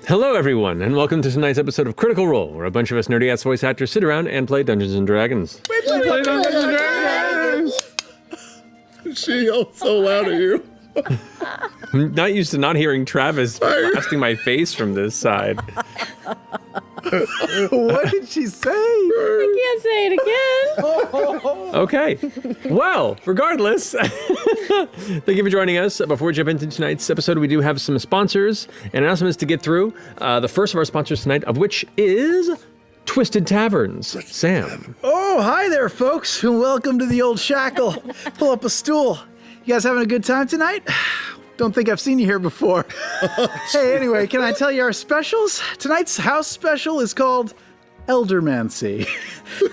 Hello, everyone, and welcome to tonight's episode of Critical Role, where a bunch of us nerdy-ass voice actors sit around and play Dungeons & Dragons. We play Dungeons & Dragons! She yelled so loud at you. I'm not used to not hearing Travis blasting my face from this side. What did she say? I can't say it again. Okay. Well, regardless, thank you for joining us. Before we jump into tonight's episode, we do have some sponsors and announcements to get through. The first of our sponsors tonight, of which is Twisted Taverns. Sam. Oh, hi there, folks. Welcome to the old shackle. Pull up a stool. You guys having a good time tonight? Don't think I've seen you here before. Hey, anyway, can I tell you our specials? Tonight's house special is called Eldermancy,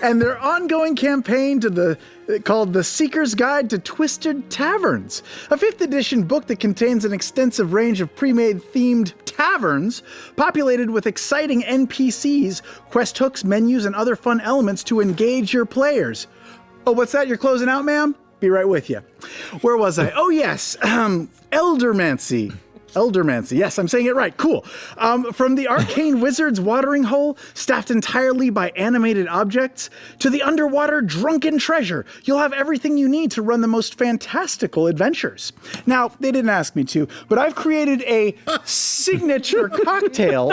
and their ongoing campaign called The Seeker's Guide to Twisted Taverns, a 5th edition book that contains an extensive range of pre-made themed taverns populated with exciting NPCs, quest hooks, menus, and other fun elements to engage your players. Oh, what's that? You're closing out, ma'am? Be right with you. Where was I? Oh, yes. Eldermancy. Eldermancy. Yes, I'm saying it right. Cool. From the arcane wizard's watering hole, staffed entirely by animated objects, to the underwater drunken treasure, you'll have everything you need to run the most fantastical adventures. Now, they didn't ask me to, but I've created a signature cocktail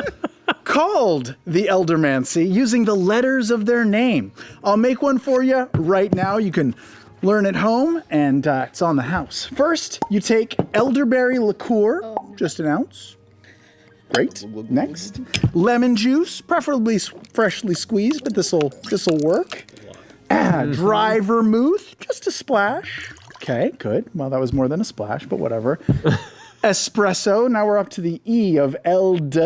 called the Eldermancy using the letters of their name. I'll make one for you right now. You can learn at home, and it's on the house. First, you take elderberry liqueur, just an ounce. Great. Next, lemon juice, preferably freshly squeezed, but this'll work. Dry vermouth, just a splash. Okay, good. Well, that was more than a splash, but whatever. Espresso. Now we're up to the E of eld.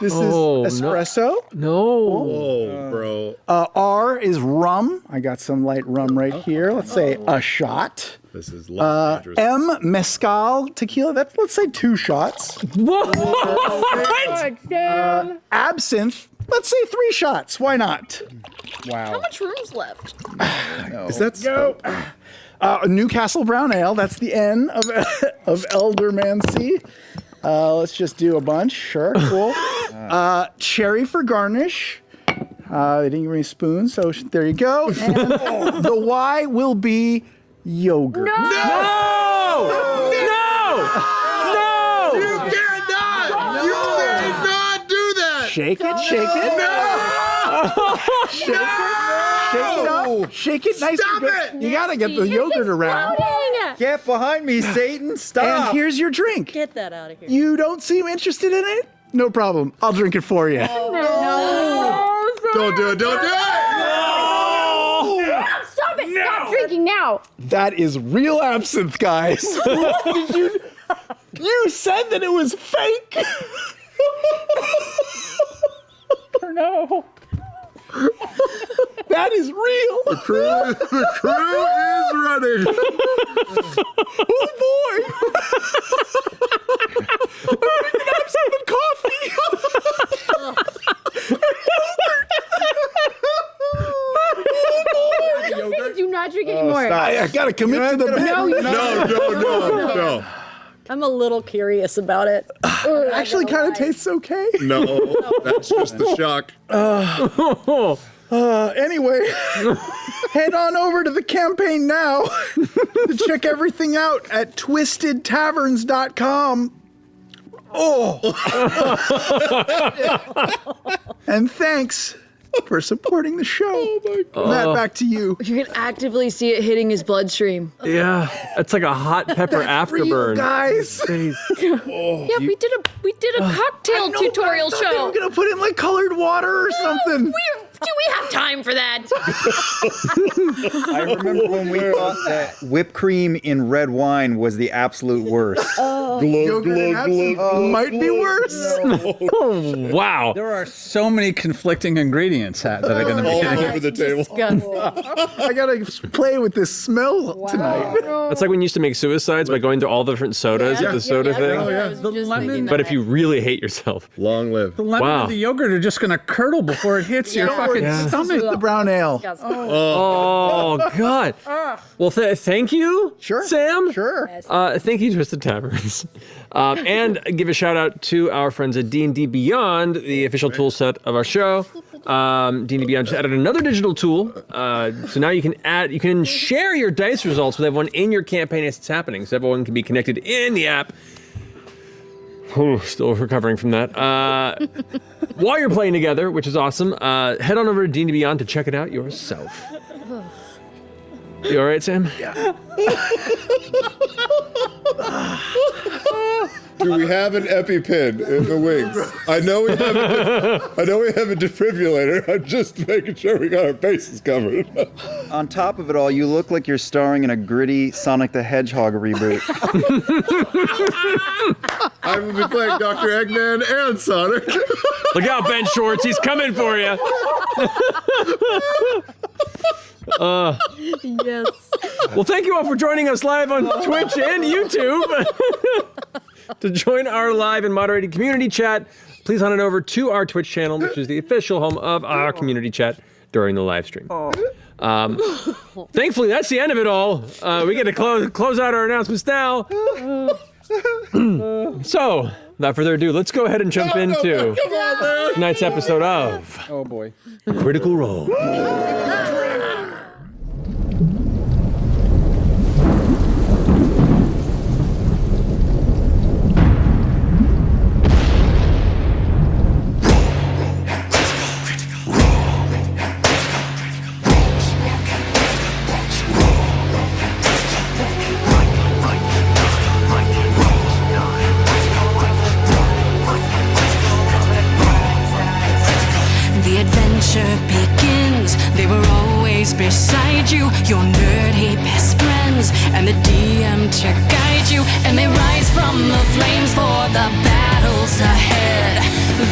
This is espresso. No. Oh, bro. R is rum. I got some light rum right here. Let's say a shot. This is dangerous. M, mezcal, tequila. Let's say 2 shots. What? Absinthe. Let's say 3 shots. Why not? How much room's left? Is that so? Newcastle Brown Ale. That's the N of Eldermancy. Let's just do a bunch. Sure, cool. Cherry for garnish. They didn't give me a spoon, so there you go. And the Y will be yogurt. No! No! You cannot! You cannot do that! Shake it, shake it. No! Shake it. Shake it up. Shake it nice Stop and good. it! You gotta get the yogurt around. Get behind me, Satan! Stop! And here's your drink. Get that out of here. You don't seem interested in it? No problem. I'll drink it for you. No. Don't do it! Don't do it! Stop it. Stop drinking now. That is real absinthe, guys. Did you? You said that it was fake. No. That is real. The crew is running. Oh boy. I'm drinking absinthe and coffee. Do not drink anymore. I gotta commit to the bit. No. I'm a little curious about it. Actually kind of tastes okay. No, that's just the shock. Anyway, head on over to the campaign now to check everything out at twistedtaverns.com. Oh! And thanks for supporting the show. Oh my God. Matt, back to you. You can actively see it hitting his bloodstream. Yeah, it's like a hot pepper afterburn. Guys. Yeah, we did a cocktail tutorial show. I'm gonna put in like colored water or something. Do we have time for that? I remember when we thought that whipped cream in red wine was the absolute worst. Yogurt and absinthe might be worse. Oh, wow. There are so many conflicting ingredients that are going to be All hitting. over the table. I gotta play with this smell tonight. It's like when you used to make suicides by going to all the different sodas at the soda thing. The lemon, But if you really hate yourself. Long live. the lemon Wow. and the yogurt are just going to curdle before it hits your fucking fucking stomach. The brown ale. Oh, God. Well, thank you, Sure. Sam. Sure. Thank you, Twisted Taverns. And give a shout out to our friends at D&D Beyond, the official tool set of our show. D&D Beyond just added another digital tool. So now you can share your dice results with everyone in your campaign as it's happening. So everyone can be connected in the app. Oh, still recovering from that. While you're playing together, which is awesome, head on over to D&D Beyond to check it out yourself. You all right, Sam? Yeah. Do we have an EpiPen in the wings? I know we have a defibrillator. I'm just making sure we got our bases covered. On top of it all, you look like you're starring in a gritty Sonic the Hedgehog reboot. I will be playing Dr. Eggman and Sonic. Look out, Ben Schwartz. He's coming for you. Yes. Well, thank you all for joining us live on Twitch and YouTube. To join our live and moderated community chat, please on it over to our Twitch channel, which is the official home of our community chat during the live stream. Thankfully, that's the end of it all. We get to close out our announcements now. So, without further ado, let's go ahead and jump into tonight's episode of Oh boy. Critical Role. The adventure begins. They were always beside you, your nerdy best friends, and the DM to guide you. And they rise from the flames for the battles ahead.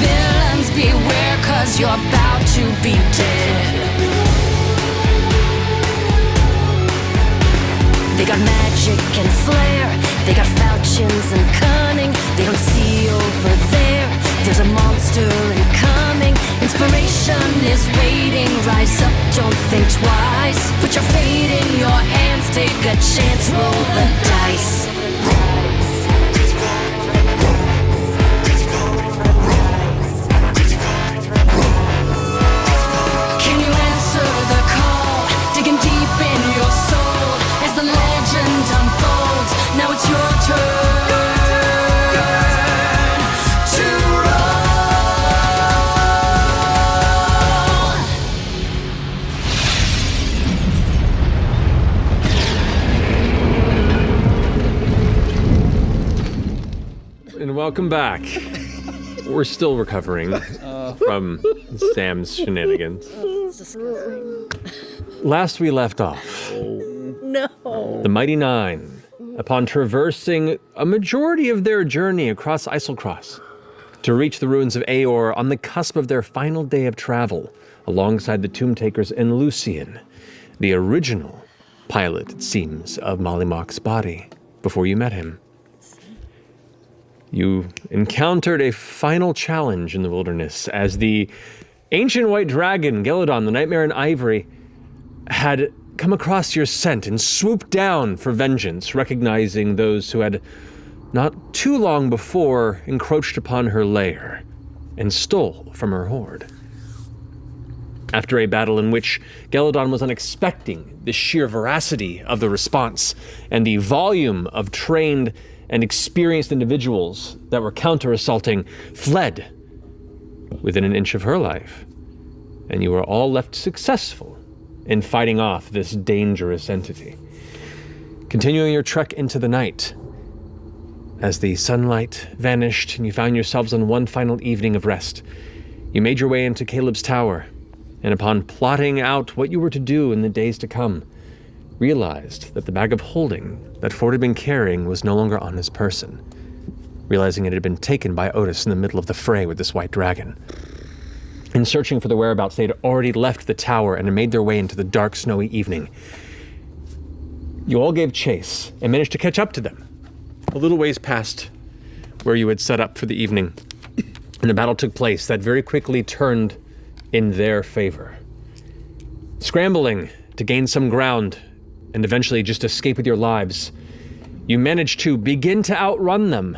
Villains beware, 'cause you're about to be dead. They got magic and flair, they got falchions and cunning. They don't see over there, there's a monster incoming. Inspiration is waiting, rise up, don't think twice. Put your fate in your hands, take a chance, roll the dice. Can you answer the call, digging deep in your soul? As the legend unfolds, now it's your turn to roll. And welcome back. We're still recovering from Sam's shenanigans. Last we left off, No. the Mighty Nine, upon traversing a majority of their journey across Eiselcross to reach the ruins of Aor on the cusp of their final day of travel, alongside the Tomb Takers and Lucian, the original pilot, it seems, of Mollymock's body, before you met him. You encountered a final challenge in the wilderness as the ancient white dragon, Gelladon, the Nightmare in Ivory, had come across your scent and swooped down for vengeance, recognizing those who had not too long before encroached upon her lair and stole from her hoard. After a battle in which Gelladon was unexpecting the sheer veracity of the response and the volume of trained and experienced individuals that were counter-assaulting fled within an inch of her life, and you were all left successful in fighting off this dangerous entity. Continuing your trek into the night, as the sunlight vanished and you found yourselves on one final evening of rest, you made your way into Caleb's tower, and upon plotting out what you were to do in the days to come, realized that the bag of holding that Ford had been carrying was no longer on his person, realizing it had been taken by Otis in the middle of the fray with this white dragon. In searching for the whereabouts, they had already left the tower and had made their way into the dark, snowy evening. You all gave chase and managed to catch up to them, a little ways past where you had set up for the evening. And the battle took place that very quickly turned in their favor. Scrambling to gain some ground and eventually just escape with your lives, you manage to begin to outrun them.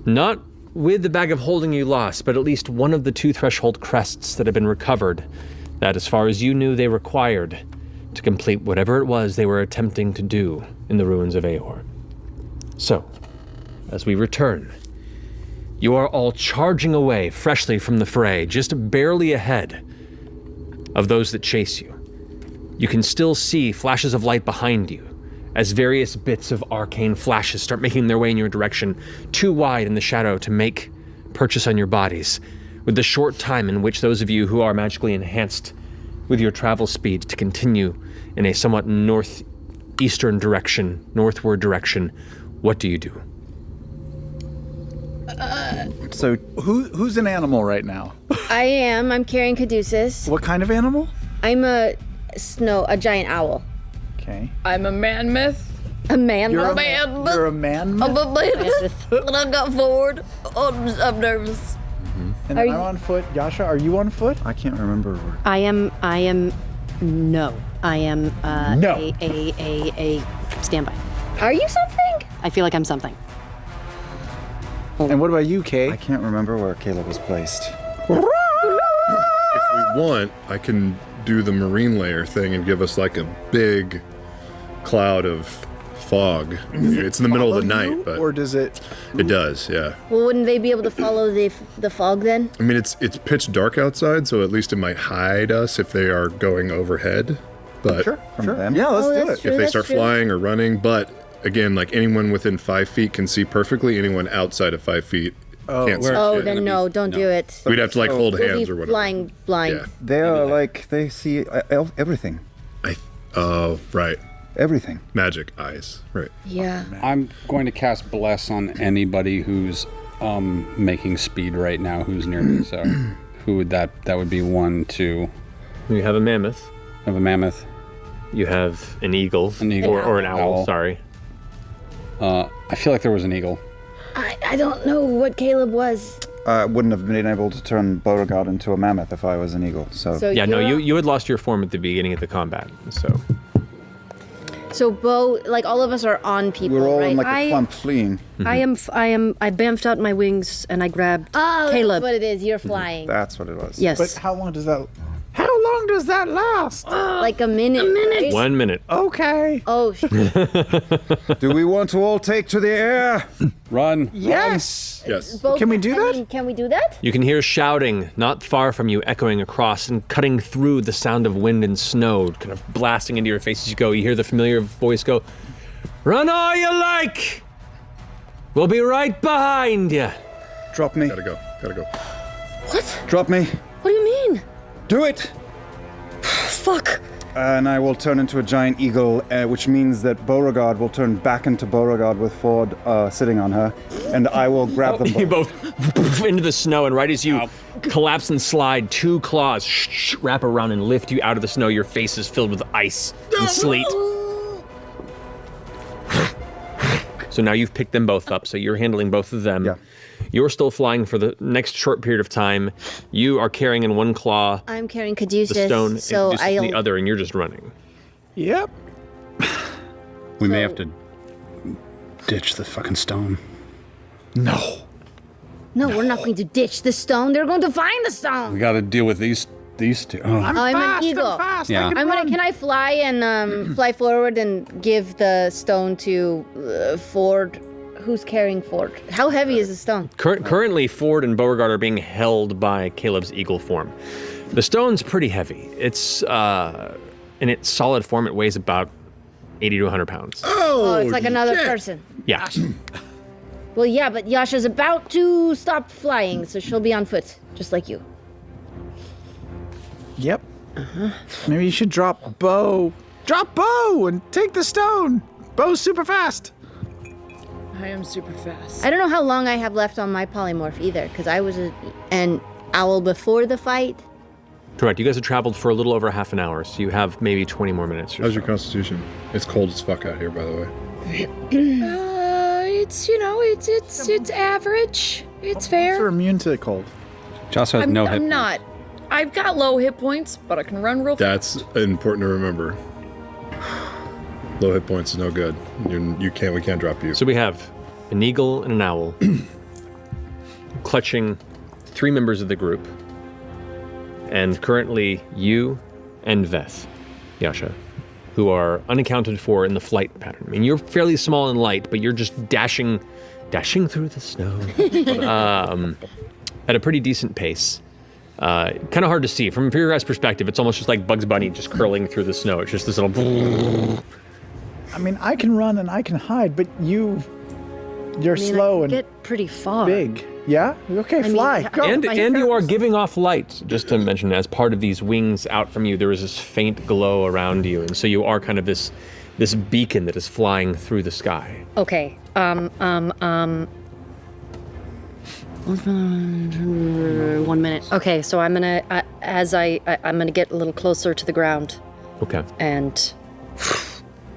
Not with the bag of holding you lost, but at least one of the 2 threshold crests that had been recovered, that as far as you knew they required to complete whatever it was they were attempting to do in the ruins of Aor. So, as we return, you are all charging away freshly from the fray, just barely ahead of those that chase you. You can still see flashes of light behind you as various bits of arcane flashes start making their way in your direction, too wide in the shadow to make purchase on your bodies, with the short time in which those of you who are magically enhanced with your travel speed to continue in a somewhat northeastern direction, northward direction. What do you do? So who's an animal right now? I'm carrying Caduceus. What kind of animal? I'm a giant owl. Okay. I'm a man myth. A man. You're a man. You're a man. I'm a man. When I got forward, I'm nervous. And I'm on foot. Yasha, are you on foot? I can't remember. I am, no. I am, No. a standby. Are you something? I feel like I'm something. And what about you, Kay? I can't remember where Caleb was placed. If we want, I can do the marine layer thing and give us like a big cloud of fog. It's in the middle of the night, but Or does it? it does, yeah. Well, wouldn't they be able to follow the fog then? I mean, it's pitch dark outside, so at least it might hide us if they are going overhead. But Sure. them? Yeah, let's do that's it. true. if they that's start true. flying or running, but again, like anyone within 5 feet can see perfectly. Anyone outside of 5 feet can't see. Oh, shit. then no, don't do it. We'd have to like hold We'll hands be or whatever. flying blind. Yeah. They are like, they see everything. Oh, right. Everything. Magic eyes. Right. Yeah. I'm going to cast Bless on anybody who's making speed right now, who's near me. So, who would that would be 1, 2. You have a mammoth. Of a mammoth. You have an eagle. An eagle. Or an owl, Owl. sorry. I feel like there was an eagle. I don't know what Caleb was. I wouldn't have been able to turn Beauregard into a mammoth if I was an eagle. So, Yeah, no, you're- you had lost your form at the beginning of the combat, so. So Bo, like all of us are on people, we're all right? in like a clump fleeing. I bamfed out my wings and I grabbed Oh, Caleb. that's what it is. You're flying. That's what it was. Yes. But how long does that last? Like a minute. A minute. Right? 1 minute. Okay. Oh, Do we want to all take to the air? Run. Yes. Yes. Bo, Can we do that? Can we do that? You can hear shouting not far from you, echoing across and cutting through the sound of wind and snow, kind of blasting into your face as you go. You hear the familiar voice go, "Run all you like! We'll be right behind you." Drop me. Gotta go. What? Drop me. What do you mean? Do it. Fuck. And I will turn into a giant eagle, which means that Beauregard will turn back into Beauregard with Ford sitting on her, and I will grab them You both. both into the snow, and right as you collapse and slide, 2 claws wrap around and lift you out of the snow. Your face is filled with ice and sleet. So now you've picked them both up, so you're handling both of them. Yeah. You're still flying for the next short period of time. You are carrying in one claw I'm carrying the Caduceus, stone, so and I'll. the other, and you're just running. Yep. We may have to ditch the fucking stone. No. No, we're not going to ditch the stone. They're going to find the We stone. got to deal with these 2. Oh. I'm an eagle. Yeah. Can I fly and fly forward and give the stone to Ford? Who's carrying Ford? How heavy is the stone? Currently, Ford and Beauregard are being held by Caleb's eagle form. The stone's pretty heavy. It's in its solid form, it weighs about 80 to 100 pounds. Oh, it's like another person. Yeah. Well, yeah, but Yasha's about to stop flying, so she'll be on foot, just like you. Yep. Maybe you should drop Bo. Drop Bo and take the stone. Bo's super fast. I am super fast. I don't know how long I have left on my polymorph either, because I was an owl before the fight. Correct. You guys have traveled for a little over half an hour, so you have maybe 20 more minutes. Or How's so. your constitution? It's cold as fuck out here, by the way. It's it's average. It's You're fair. immune to the cold. Joss has no hit I'm points. not I've got low hit points, but I can run real fast. That's important to remember. Low hit points is no good. We can't drop you. So we have an eagle and an owl clutching 3 members of the group, and currently you and Veth, Yasha, who are unaccounted for in the flight pattern. I mean, you're fairly small and light, but you're just dashing through the snow at a pretty decent pace. Kind of hard to see. From your guys' perspective, it's almost just like Bugs Bunny just curling through the snow. It's just this little... I mean, I can run and I can hide, but you're slow and get pretty far. big. Yeah? Okay, fly. Go. And you are giving off light, just to mention, as part of these wings out from you, there is this faint glow around you, and so you are kind of this beacon that is flying through the sky. Okay. 1 minute. Okay, so I'm gonna I'm gonna get a little closer to the ground Okay. and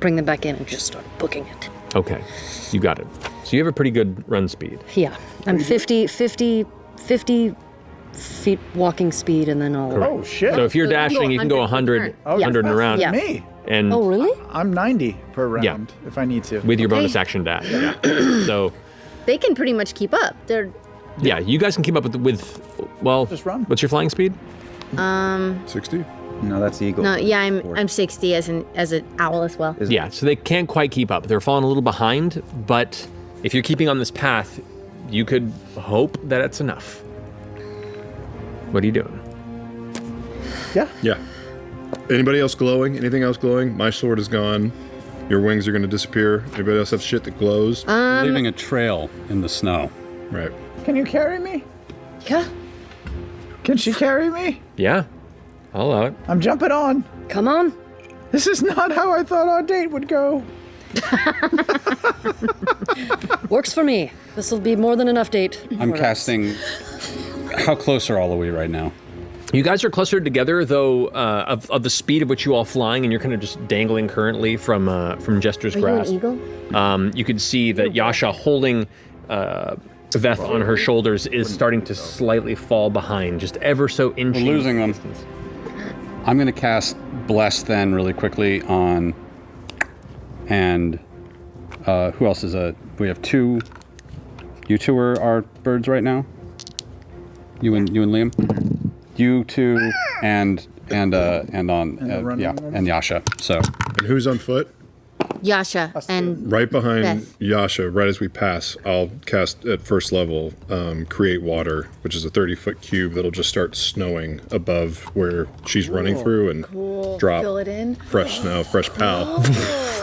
bring them back in and just start booking it. Okay. You got it. So you have a pretty good run speed. Yeah, I'm 50 feet walking speed, and then I'll... Oh, shit. So if you're So you can go dashing, you can go 100 100 and around. Yeah. Me. And Oh, really? I'm 90 per round Yeah. if I need to. with your bonus action dash. So, They can pretty much keep up. They're yeah, you guys can keep up with well, Just run. what's your flying speed? 60? No, that's eagle. no, yeah, I'm 60 as an owl as well. Yeah, so they can't quite keep up. They're falling a little behind, but if you're keeping on this path, you could hope that it's enough. What are you doing? Yeah. Anybody else glowing? Anything else glowing? My sword is gone. Your wings are going to disappear. Anybody else have shit that glows? Leaving a trail in the snow. Right. Can you carry me? Yeah. Can she carry me? Yeah, I'll allow it. I'm jumping on. Come on. This is not how I thought our date would go. Works for me. This will be more than enough date. I'm for us. casting. How close are all are we right now? You guys are clustered together, though, of the speed at which you all flying, and you're kind of just dangling currently from Jester's Are you an grasp. eagle? You can see that Yasha holding Veth on her shoulders is starting to slightly fall behind, just ever so We're inching. losing them. I'm going to cast Bless then really quickly on. And who else is we have 2. You 2 are our birds right now? You and Liam? You 2 and Yasha. So And who's on foot? Yasha and Right behind Beth. Yasha, right as we pass, I'll cast at first level, Create Water, which is a 30-foot cube that'll just start snowing above where she's running through and drop Fill it in. fresh snow, fresh pal.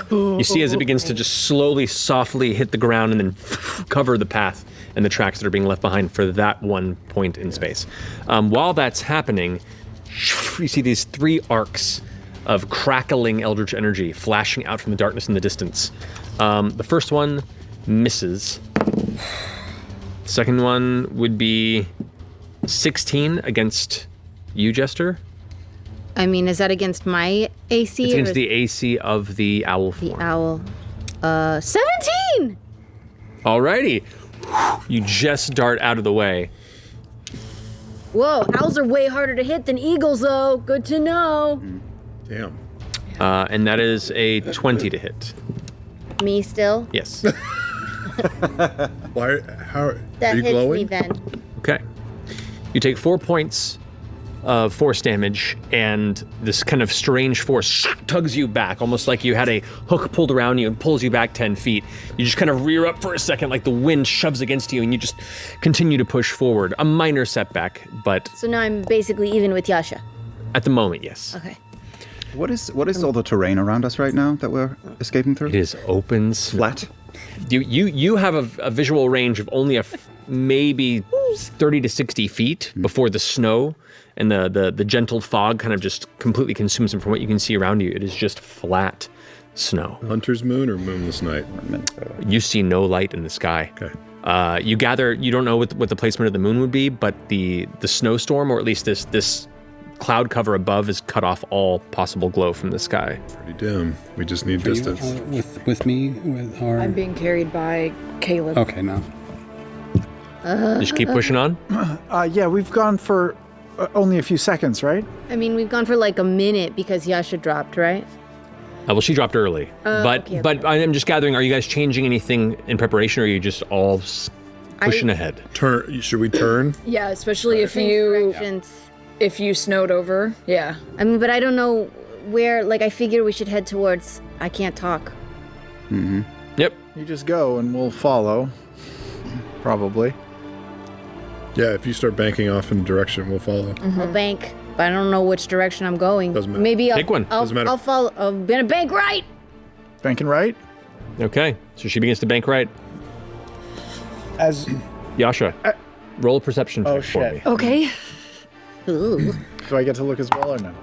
You see as it begins to just slowly, softly hit the ground and then cover the path and the tracks that are being left behind for that one point in space. While that's happening, you see these 3 arcs of crackling eldritch energy flashing out from the darkness in the distance. The first one misses. The second one would be 16 against you, Jester. I mean, is that against my AC? It's or against is the AC of the owl the form. owl? 17! Alrighty. You just dart out of the way. Whoa, owls are way harder to hit than eagles, though. Good to know. Damn. And that is a 20 to hit. Me still? Yes. Why? How? That are you hits glowing? me then. Okay. You take 4 points of force damage, and this kind of strange force tugs you back, almost like you had a hook pulled around you and pulls you back 10 feet. You just kind of rear up for a second, like the wind shoves against you, and you just continue to push forward. A minor setback, but So now I'm basically even with Yasha. at the moment, yes. Okay. What is all the terrain around us right now that we're escaping through? It is open. Flat. You have a visual range of only maybe 30 to 60 feet before the snow and the gentle fog kind of just completely consumes them from what you can see around you. It is just flat snow. Hunter's moon or moonless night? You see no light in the sky. Okay. You gather, you don't know what the placement of the moon would be, but the snowstorm, or at least this cloud cover above, has cut off all possible glow from the sky. Pretty dim. We just need Are you, distance. with me? With our... I'm being carried by Caleb. Okay, no. Just keep pushing on. Yeah, we've gone for only a few seconds, right? I mean, we've gone for like a minute because Yasha dropped, right? Well, she dropped early. But I'm just gathering, are you guys changing anything in preparation, or are you just all pushing ahead? Should we turn? Yeah, especially if you snowed over. Yeah. I mean, but I don't know where, like, I figure we should head towards, I can't talk. Mm-hmm. Yep. You just go and we'll follow. Probably. Yeah, if you start banking off in a direction, we'll follow. I'll bank, but I don't know which direction I'm going. Doesn't matter. Maybe Pick one. Doesn't matter. I'll follow. I'm gonna bank right. Banking right? Okay, so she begins to bank right. As Yasha, roll a perception check for me. Okay. Ooh. do I get to look as well or no?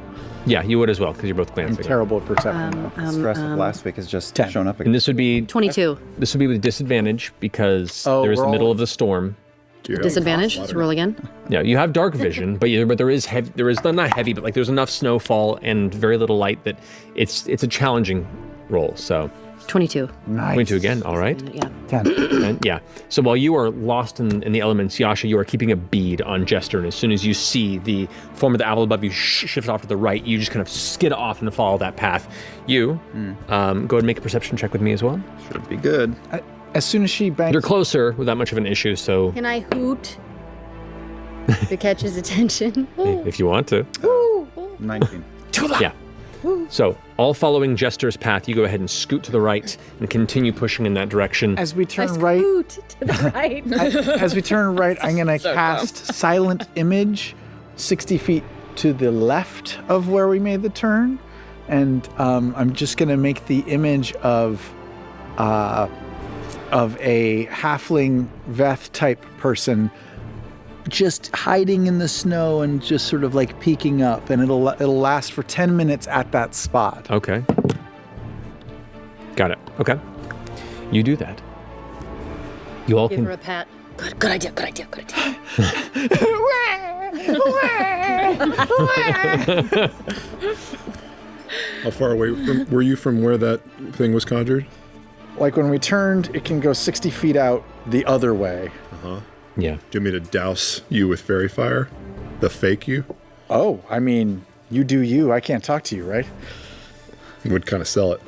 Yeah, you would as well, because you're both I'm glancing. terrible at perception. though. The stress of last week has just 10. shown up And again. this would be 22. This would be with disadvantage because Oh, there is the we're middle all- of the storm. Disadvantage. Let's roll again. Yeah, you have dark vision, but there is not heavy, but like there's enough snowfall and very little light that it's a challenging roll. So 22. Nice. 22 again, all right. Yeah. 10. And yeah. So while you are lost in the elements, Yasha, you are keeping a bead on Jester, and as soon as you see the form of the owl above you shift off to the right, you just kind of skid off and follow that path. You go ahead and make a perception check with me as well. Should be good. As soon as she banks... You're closer without much of an issue, so Can I hoot to catch his attention? if you want to. 19. Yeah. So, all following Jester's path, you go ahead and scoot to the right and continue pushing in that direction. As we turn right... Hoot to the right. As we turn right, I'm going to cast Silent Image 60 feet to the left of where we made the turn. And I'm just going to make the image of a halfling Veth type person just hiding in the snow and just sort of like peeking up. And it'll last for 10 minutes at that spot. Okay. Got it. Okay. You do that. You all Give can. her a pat. Good idea. Good idea. Good idea. How far away were you from where that thing was conjured? Like when we turned, it can go 60 feet out the other way. Yeah. Do you want me to douse you with fairy fire? The fake you? Oh, I mean, you do you. I can't talk to you, right? Would kind of sell it.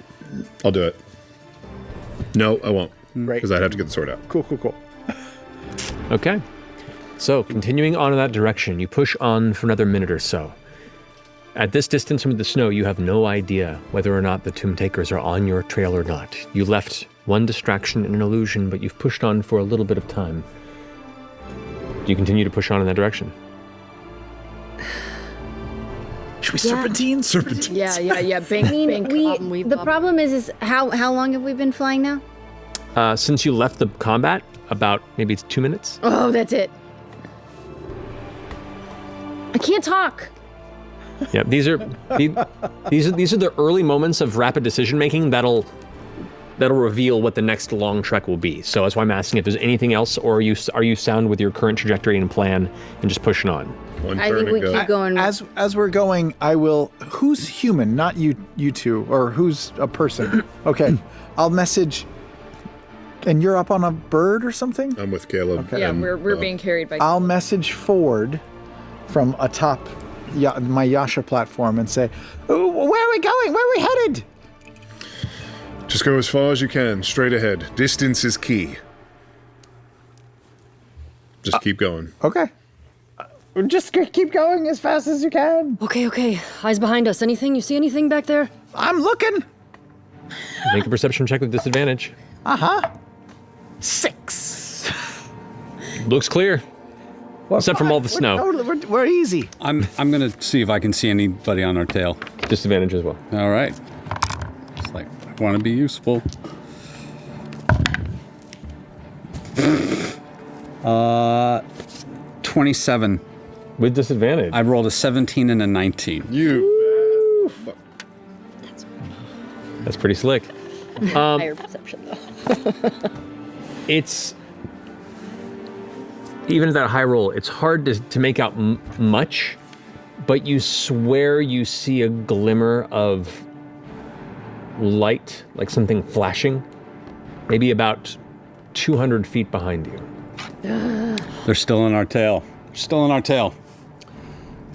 I'll do it. No, I won't. Right. Because I'd have to get the sword out. Cool. Okay. So, continuing on in that direction, you push on for another minute or so. At this distance from the snow, you have no idea whether or not the Tomb Takers are on your trail or not. You left one distraction and an illusion, but you've pushed on for a little bit of time. Do you continue to push on in that direction? Should we serpentine? Serpentine. Yeah. Bank, I mean, bank. the problem is how long have we been flying now? Since you left the combat, about maybe 2 minutes. Oh, that's it. I can't talk. Yeah, these are the early moments of rapid decision making that'll reveal what the next long trek will be. So that's why I'm asking if there's anything else, or are you sound with your current trajectory and plan and just pushing on? One I turn think we and go. keep going. As we're going, I will. Who's human? Not you two, or who's a person? Okay, I'll message. And you're up on a bird or something? I'm with Caleb. Okay. Yeah, and, we're being carried by. I'll message Ford from atop my Yasha platform and say, "Oh, where are we going? Where are we headed?" Just go as far as you can, straight ahead. Distance is key. Just keep going. Okay. Just keep going as fast as you can. Okay. Eyes behind us. Anything? You see anything back there? I'm looking. Make a perception check with disadvantage. 6. Looks clear. Except from all the snow. We're easy. I'm gonna see if I can see anybody on our tail. Disadvantage as well. All right. Just like I want to be useful. 27. With disadvantage. I rolled a 17 and a 19. You. That's pretty slick. Higher perception, though. It's even at that high roll, it's hard to make out much, but you swear you see a glimmer of light, like something flashing, maybe about 200 feet behind you. They're still in our tail. Still in our tail.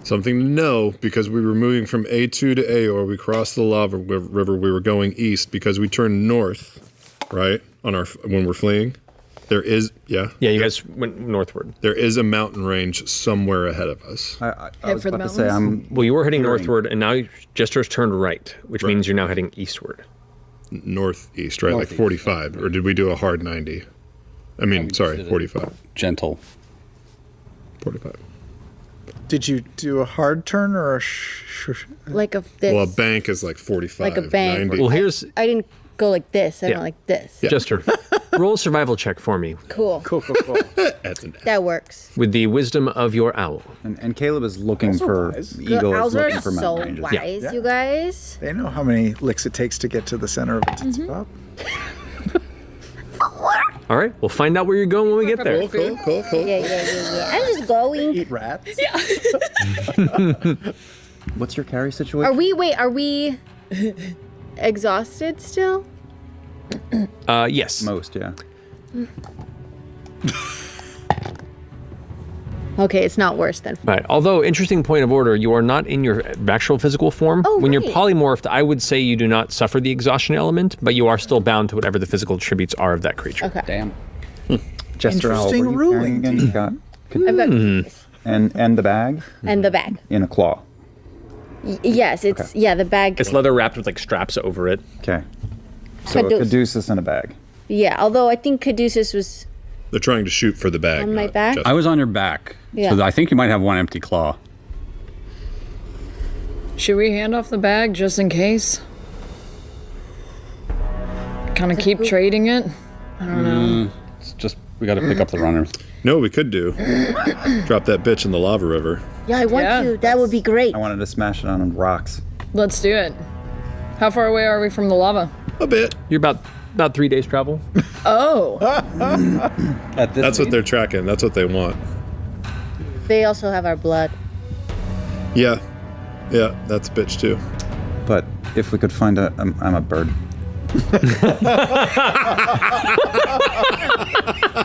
Something to know, because we were moving from A2 to Aor. We crossed the lava river. We were going east because we turned north, right? When we're fleeing. There is, Yeah, you guys went northward. there is a mountain range somewhere ahead of us. I Head was for the about to say, Well, you were heading northward, and now Jester's turned right, which means you're now heading eastward. Northeast, right? Northeast. Like 45. Or did we do a hard 90? I mean, sorry, did it. 45. Gentle. 45. Did you do a hard turn or a Like a this. Well, a bank is like 45. Like a bank. 90. Well, here's I didn't go like this. I Yeah. went like this. Jester. Roll a survival check for me Cool. Cool. That's an That works. with the wisdom of your owl. and Caleb is looking for wise. Eagle is Owls are looking for so mountain ranges. wise, you guys. They know how many licks it takes to get to the center of a Tootsie Pop. All right, we'll find out where you're going when we get there. cool. Yeah. I'm just going. Eat rats. What's your carry situation? Are we exhausted still? Yes. Most, yeah. Okay, it's not worse than. Right. Although, interesting point of order, you are not in your actual physical form. Oh, when right. you're polymorphed, I would say you do not suffer the exhaustion element, but you are still bound to whatever the physical attributes are of that creature. Okay. Damn. Jester Owl, what are Interesting you ruling. carrying again? You got I've got this. and the bag And the bag. in a claw. Yes, it's the bag. It's leather wrapped with like straps over it. Okay. So a Caduce. caduceus in a bag. Yeah, although I think Caduceus was They're trying to shoot for the bag. On my not back? just- I was on your back. Yeah. So I think you might have one empty claw. Should we hand off the bag just in case? Kind of keep trading it? I don't know. It's just, we got to pick up the runners. No, we could do. Drop that bitch in the lava river. Yeah, I want Yeah. to. That would be great. I wanted to smash it on rocks. Let's do it. How far away are we from the lava? A bit. You're about 3 days travel. Oh, At this That's what they're tracking. That's what they want. They also have our blood. Yeah. Yeah, that's a bitch too. But if we could find I'm a bird.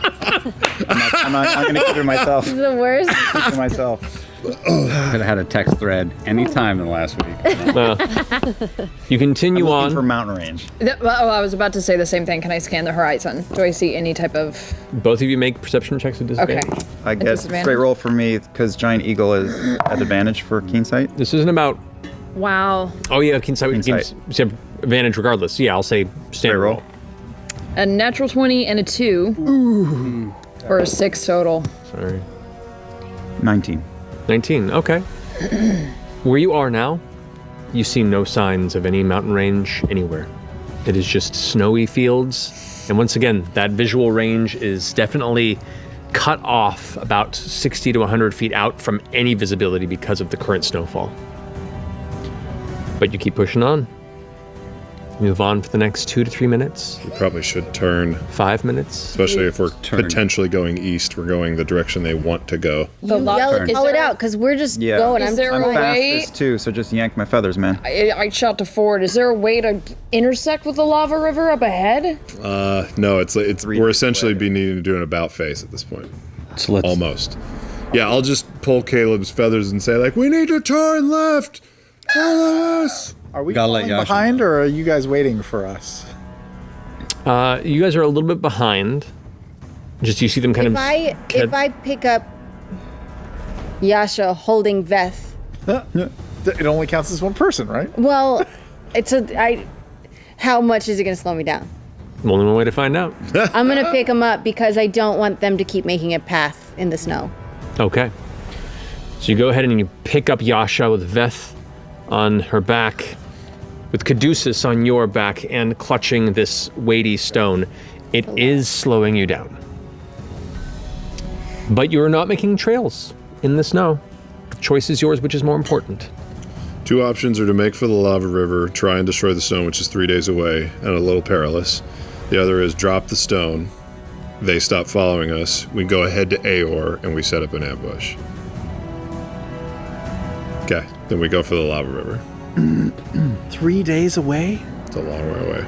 I'm not gonna kid myself. This is the worst. To myself. Could have had a text thread anytime in the last week. You continue Looking for on. mountain range. I was about to say the same thing. Can I scan the horizon? Do I see any type of... Both of you make perception checks at Okay. disadvantage. I get disadvantage? straight roll for me because giant eagle is at advantage for keen sight. This isn't about. Wow. Oh yeah, keen sight Keen gives you have advantage regardless. Yeah, I'll say standard roll. A natural 20 and a 2. For a 6 total. Sorry. 19. 19. Okay. Where you are now, you see no signs of any mountain range anywhere. It is just snowy fields, and once again, that visual range is definitely cut off about 60 to 100 feet out from any visibility because of the current snowfall. But you keep pushing on. Move on for the next 2 to 3 minutes, We probably should turn, 5 minutes. especially if we're Turn. potentially going east. We're going the direction they want to go. You yell it, call it out, because we're just Yeah. going. Is there I'm a way... fastest too, so just yank my feathers, man. I shout to Ford, is there a way to intersect with the lava river up ahead? No, it's Three we're days essentially away. be needing to do an about face at this point. So let's, Almost. Yeah, I'll just pull Caleb's feathers and say like, we need to turn left. Follow us. Are we Gotta let falling Yasha behind, or are you guys waiting for us? You guys are a little bit behind. Just you see them kind If I pick up Yasha holding Veth, It only counts as one person, right? well, how much is it going to slow me down? only one way to find out. I'm going to pick them up because I don't want them to keep making a path in the snow. Okay. So you go ahead and you pick up Yasha with Veth on her back, with Caduceus on your back, and clutching this weighty stone. It is slowing you down. But you're not making trails in the snow. Choice is yours, which is more important. Two options are to make for the lava river, try and destroy the stone, which is 3 days away and a little perilous. The other is drop the stone. They stop following us. We go ahead to Aor and we set up an ambush. Okay, then we go for the lava river. 3 days away? It's a long way away.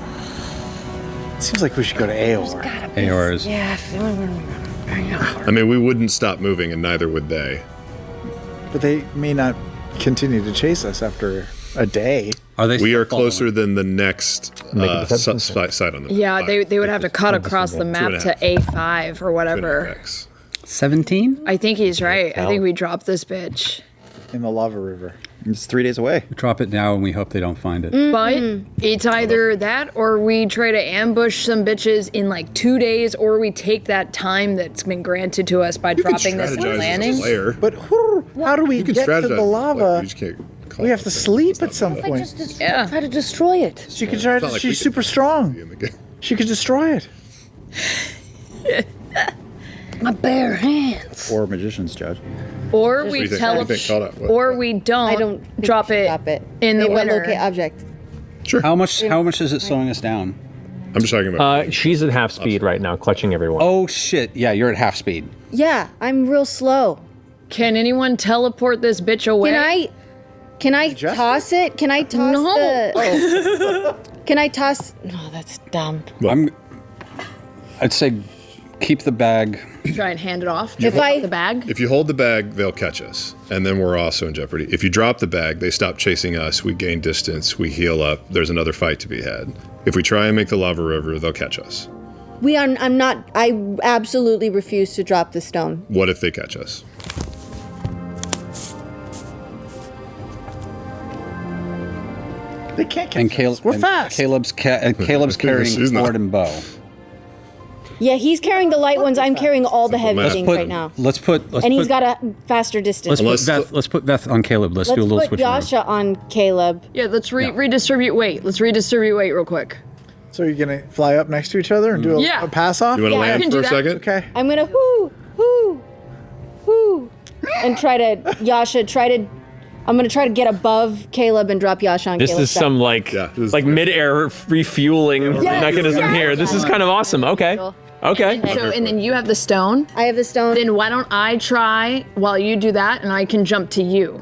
Seems like we should go to Aor. Aor's. Yeah. I mean, we wouldn't stop moving, and neither would they. But they may not continue to chase us after a day. Are they? We still are closer following? than the next site on the Yeah, map. they would have to cut across the map to 2.5. A5 or whatever. 2.5x. 17? I think he's right. I think we dropped this bitch. In the lava river. It's 3 days away. Drop it now and we hope they don't find it. But it's either that or we try to ambush some bitches in like 2 days, or we take that time that's been granted to us by You can dropping this strategize as a landing. player. But how do we You can get to strategize the as a player. lava? You just can't call We have it to a thing. sleep It's not at some the point. Yeah. Try to destroy it. She could try. It's not like we She's can super strong. in the game. She could destroy it. My bare hands. Or magician's judge. Or do we you think? tell What do you think? Hold on. or we don't, I don't think drop we should it drop it. in the Maybe winter. locate object. Sure. How much is it slowing us down? I'm just talking about. She's at half speed right now, clutching everyone. Oh shit. Yeah, you're at half speed. Yeah, I'm real slow. Can anyone teleport this bitch away? Can I toss it? Can I toss No. the... Can I toss... No, that's dumb. I'd say keep the bag. Try and hand it off. If Take I- the bag. If you hold the bag, they'll catch us, and then we're also in jeopardy. If you drop the bag, they stop chasing us. We gain distance. We heal up. There's another fight to be had. If we try and make the lava river, they'll catch us. I'm not... I absolutely refuse to drop the stone. What if they catch us? They can't catch And us. Caleb, We're fast. Caleb's She's carrying not. sword and bow. Yeah, he's carrying the light ones. I'm carrying all the heavy math. things Put- right now. Let's put. And he's got a faster distance. Let's put Veth on Caleb. Let's do a Let's little put switch. Yasha on Caleb. Yeah, let's redistribute weight. Let's redistribute weight real quick. So you're gonna fly up next to each other and do Yeah. a pass off? You want to Yeah, I land can for do a that. second? Okay. I'm gonna whoo, and try to, I'm gonna try to get above Caleb and drop Yasha on This Caleb's is some like Yeah, this is like good. mid-air refueling mechanism here. This is kind of awesome. Okay. Okay. So, and then you have the stone. I have the stone. Then why don't I try while you do that, and I can jump to you?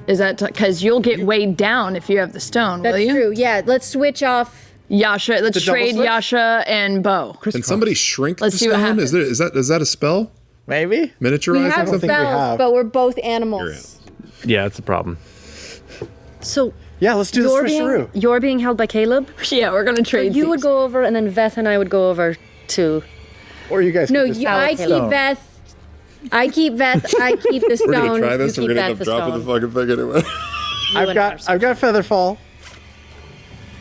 Is that because you'll get weighed down if you have the stone? That's will you? true. Yeah, let's switch off. Yasha, let's The double trade switch? Yasha and Bo. Can somebody shrink Let's the see what stone? Is happens. that a spell? Maybe. Miniaturize We or have something? think we spells, have. but we're both animals. Yeah, it's a problem. So Yeah, let's do the switcheroo. you're being held by Caleb. Yeah, we're gonna So trade. you would these. go over, and then Veth and I would go over to. Or you guys No, could just I keep stone. Veth. I keep the We're stone. gonna try this. you We're keep gonna end that up for dropping the fucking thing anyway. I've got Featherfall.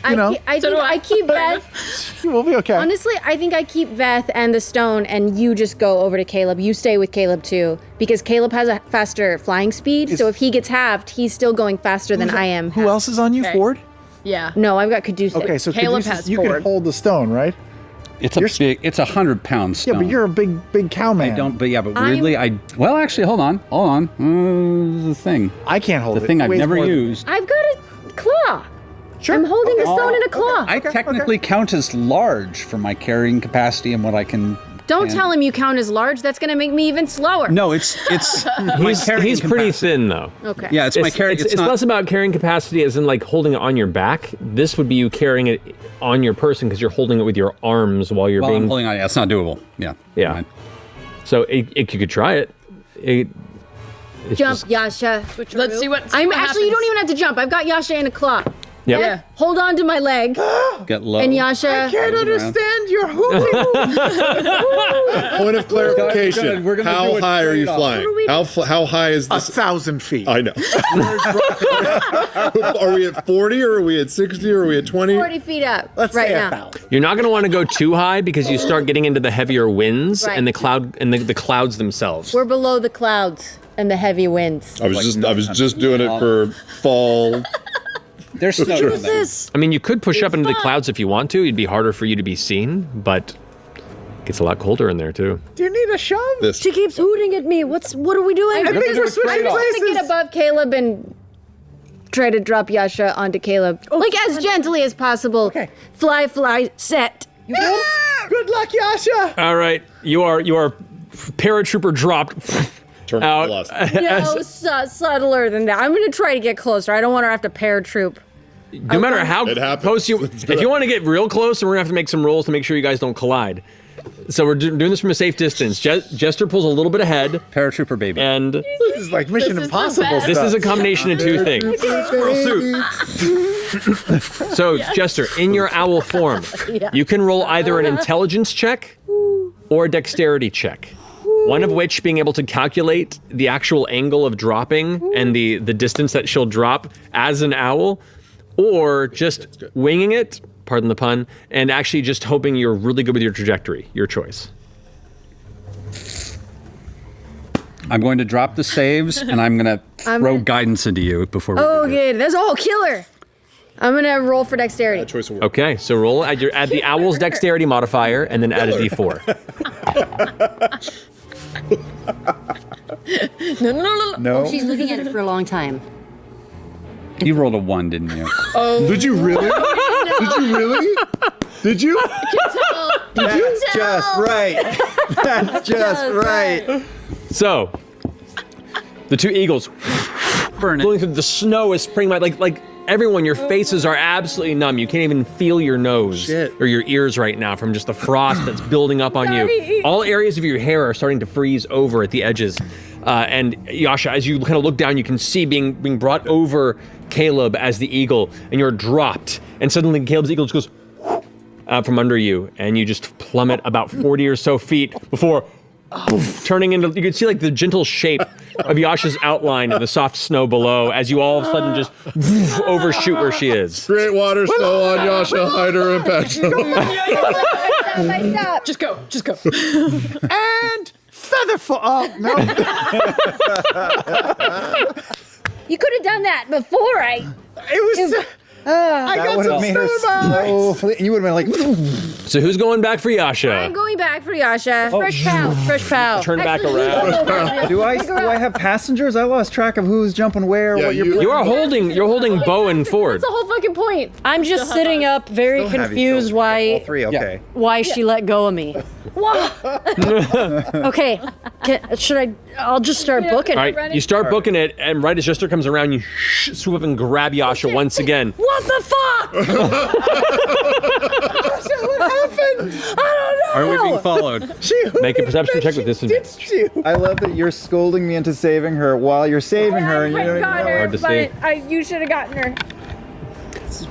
I know. I keep Veth. We'll be okay. Honestly, I think I keep Veth and the stone, and you just go over to Caleb. You stay with Caleb too, because Caleb has a faster flying speed. So if he gets halved, he's still going faster than I am. Who else is on you, Okay. Ford? Yeah. No, I've got Caduceus. Okay, so Caleb Caduceus, has you can Ford. hold the stone, right? It's a big. It's 100-pound Yeah, stone. but you're a big cow man. I don't. But yeah. But weirdly, well, actually, hold on. The thing. I can't hold The it. thing It I've weighs never more than- used. I've got a claw. Sure. I'm holding the stone in a claw. I technically count as large for my carrying capacity and what I can. Don't and- tell him you count as large. That's gonna make me even slower. No, it's my carrying He's pretty capacity. thin though. Okay. Yeah, it's my carrying. It's not. less about carrying capacity as in like holding it on your back. This would be you carrying it on your person because you're holding it with your arms while you're Well, I'm being. holding on. Yeah, it's not doable. Yeah. Yeah. Fine. So you could try it. It's Jump, just- Yasha. Let's see what. I'm what actually. You don't happens. even have to jump. I've got Yasha in a claw. Yep. Yeah. Hold on to my leg, Get low. and Yasha. Can't understand your hooting. Point of clarification. good. We're gonna do How it high are you straight up. flying? How high is this? 1,000 feet. I know. Are we at 40 or are we at 60 or are we at 20? 40 feet up Let's right say now. 1,000. You're not going to want to go too high because you start getting into the heavier winds Right. and the cloud and the clouds themselves. We're below the clouds and the heavy winds. I was just doing it for fall. There's snow. Sure. in there. I mean, you could push up into the clouds if you want to. It'd be harder for you to be seen, but it gets a lot colder in there too. Do you need a shove? This. She keeps hooting at me. What are we doing? I think we're switching I'm just gonna places. get above Caleb and try to drop Yasha onto Caleb, like as gently as possible. Okay. Fly, set. Good luck, Yasha. All right, you are paratrooper dropped Turn out. velocity. No, subtler than that. I'm gonna try to get closer. I don't want her to have to paratroop. No matter how It happens. close you, if you want to get real close, then we're gonna have to make some rolls to make sure you guys don't collide. So we're doing this from a safe distance. Jester pulls a little bit ahead. Paratrooper baby. And This is like Mission Impossible this is a combination of two things. So, Jester, in your owl form, you can roll either an intelligence check or a dexterity check. One of which being able to calculate the actual angle of dropping and the distance that she'll drop as an owl, or just winging it, pardon the pun, and actually just hoping you're really good with your trajectory. Your choice. I'm going to drop the saves, and I'm going to throw guidance into you before we do Okay, that's all killer. I'm gonna roll for dexterity. Choice of word. Okay, so roll, add the owl's dexterity modifier, and then add a d4. No. She's looking at it for a long time. You rolled a 1, didn't you? Did you really? Did you really? Did you? That's just right. That's just right. So, the two eagles Burn going it. through the snow is spring like everyone, your faces are absolutely numb. You can't even feel your nose or your ears right now from just the frost that's building up on you. All areas of your hair are starting to freeze over at the edges. And Yasha, as you kind of look down, you can see being brought over Caleb as the eagle, and you're dropped. And suddenly Caleb's eagle just goes out from under you, and you just plummet about 40 or so feet before turning into, you can see like the gentle shape of Yasha's outline in the soft snow below as you all of a sudden just overshoot where she is. Great water snow on Yasha, hide her impact. Just go. And Featherfall. Oh, no. You could have done that before It was. I That got would some have made her snow in my eyes. slow. You would have been like, So who's going back for Yasha? I'm going back for Yasha. Fresh pal. Turn back around. do I have passengers? I lost track of who's jumping where. Yeah, what you're You're holding Bo and Ford. That's the whole fucking point. I'm just sitting up, very Still have you confused still- why all three. Okay. why she let go of me. Okay, I'll just start booking. All right, you start booking it, and right as Jester comes around, you swoop up and grab Yasha once again. What the fuck? What happened? Are we being followed? Make a perception check with disadvantage. I love that you're scolding me into saving her while you're saving her, and you don't even know. Hard to see. You should have gotten her.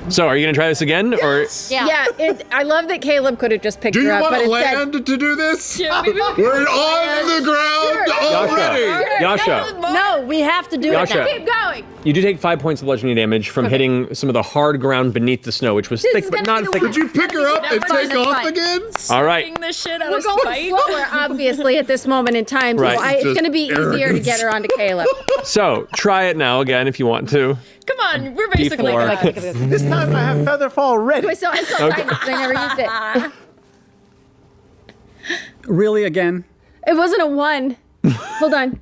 So, are you gonna try this again, or Yeah, I love that Caleb could have just picked Do you her up, want but to instead, land to do this? Yeah, maybe we We're on the ground already. Yasha? No, we have to do Yasha. it now. keep going. You do take 5 points of bludgeoning damage from hitting some of the hard ground beneath the snow, which was thick is but gonna not be thick. Would you pick her up and take off again? All right. the shit out We're of going spite. slower, obviously, at this moment in time. So Right. it's Just going to be easier to get her onto Caleb. So, try it now again if you want to. Come on, we're basically D4. This time I have Featherfall ready. I never used it. Really, again? It wasn't a 1. Hold on.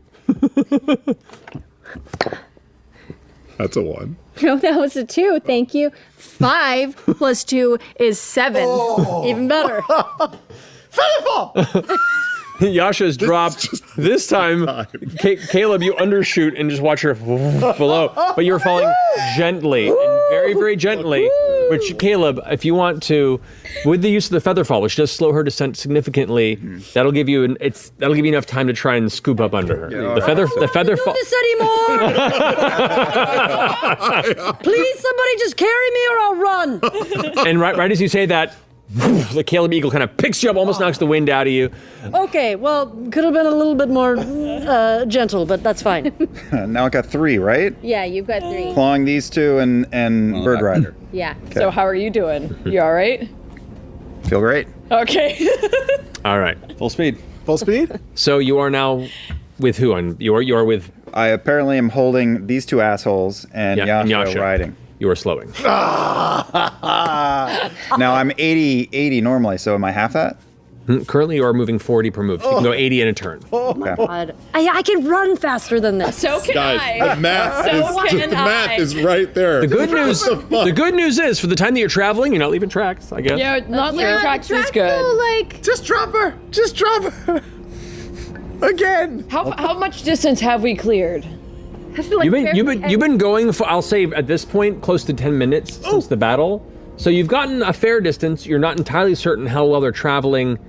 That's a 1. No, that was a 2. Thank you. 5 plus 2 is 7. Even better. Featherfall. Yasha's dropped. This time, Caleb, you undershoot and just watch her below. But you're falling gently, and very, very gently. Which, Caleb, if you want to, with the use of the feather fall, which does slow her descent significantly, that'll give you enough time to try and scoop up under her. The feather fall. This anymore? Please, somebody just carry me or I'll run. And right as you say that, the Caleb Eagle kind of picks you up, almost knocks the wind out of you. Okay, well, could have been a little bit more gentle, but that's fine. Now I got 3, right? Yeah, you've got 3. Clawing these 2 and Bird Rider. Yeah. So how are you doing? You all right? Feel great. Okay. All right. Full speed. Full speed. So you are now with who? And you are with I apparently am holding these 2 assholes and and Yasha riding. You are slowing. Now I'm 80 normally, so am I half that? Currently, you are moving 40 per move. So you can go 80 in a turn. Okay. God. I can run faster than this. So can Guys, I. the math, So can the math I. is right there. The good news is, for the time that you're traveling, you're not leaving tracks, I guess. Yeah, not leaving tracks is good. Like, Just drop her. Just drop her. Again. How much distance have we cleared? You've been going for, I'll say at this point, close to 10 minutes since the battle. So you've gotten a fair distance. You're not entirely certain how well they're traveling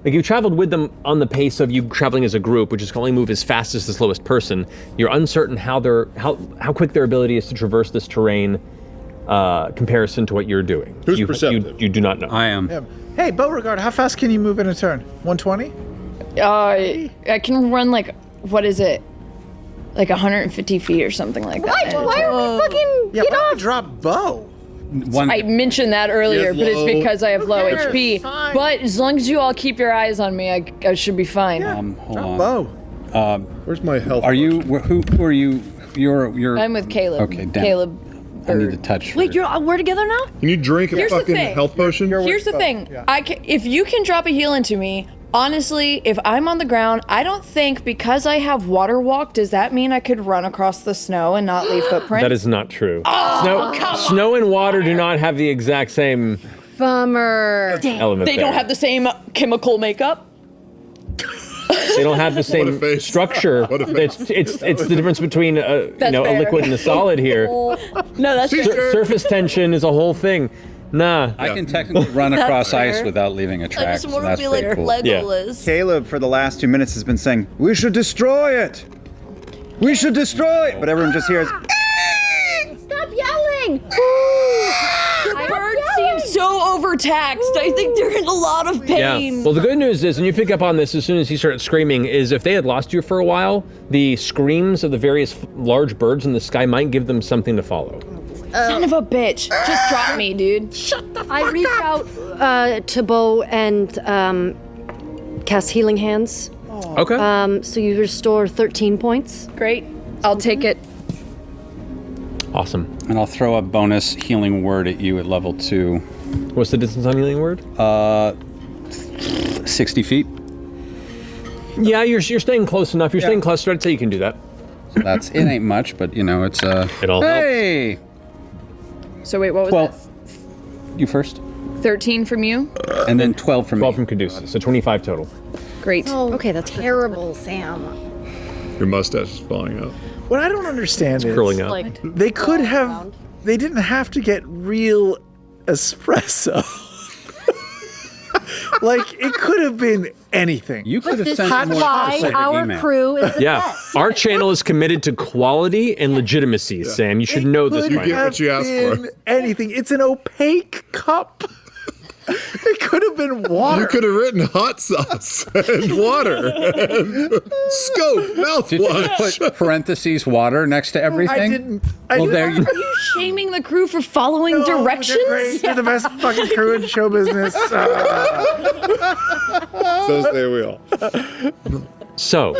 Like you traveled with them on the pace of you traveling as a group, which is can only move as fast as the slowest person. You're uncertain how quick their ability is to traverse this terrain, comparison to what you're doing. Who's perceptive? You do not know. I am. Hey, Beauregard, how fast can you move in a turn? 120? I can run like, what is it? Like 150 feet or something like that. What? Why are we fucking Yeah, get why don't off? we drop Bo? I mentioned that earlier, He but has it's low- because I have low cares? HP. Fine. But as long as you all keep your eyes on me, I should be fine. Hold on. Bo. Where's my health? Are you? Who are you? You're. I'm with Caleb. Okay, damn. Caleb. I need to touch. Wait, we're together now? Can you drink a Here's the fucking thing. health potion? Here's the thing. If you can drop a heal into me, honestly, if I'm on the ground, I don't think because I have water walk, does that mean I could run across the snow and not leave footprints? That is not true. Snow and water do not have the exact same Bummer. element. They don't have the same chemical makeup. They don't have the What a same face. structure. What a face. It's the difference between a fair. liquid and a solid here. No, that's Surface tension is a whole thing. Nah. I can technically run across fair. ice without leaving a track. I just so want to that's be like pretty cool. Legolas. Caleb, for the last 2 minutes, has been saying, "We should destroy it. We should destroy it." But everyone just hears, Stop yelling! bird seems so overtaxed. I think they're in a lot of pain. Yeah. Well, the good news is, and you pick up on this as soon as he started screaming, is if they had lost you for a while, the screams of the various large birds in the sky might give them something to follow. Son of a bitch. Just drop me, dude. I reach out to Bo and cast Healing Hands. Okay. So you restore 13 points. Great. I'll take it. Awesome. And I'll throw a bonus healing word at you at level 2. What's the distance on healing word? 60 feet. Yeah, you're staying close enough. You're staying close. I'd say you can do that. So that's it. Ain't much, but it's It all Hey, So wait, what was 12. You first, that? 13 from you? and then 12 from 12 me. from Caduceus, so 25 total. Great. Okay, that's Terrible, Sam. Your mustache is falling out. What I don't understand is Curling up. like they could have, they didn't have to get real espresso. Like, it could have been anything. You could have sent That's more why specific our email. crew is the Yeah, best. our channel is committed to quality and legitimacy, Sam. You should know this Could by get now. what you asked for. been anything. It's an opaque cup. It could have been water. You could have written hot sauce and water and scope Did you mouthwash. put parentheses water next to everything? I didn't. I Well, didn't. there you. Are you shaming the crew for following No, directions? They're great. They're the best fucking crew in show business. So say we all. So,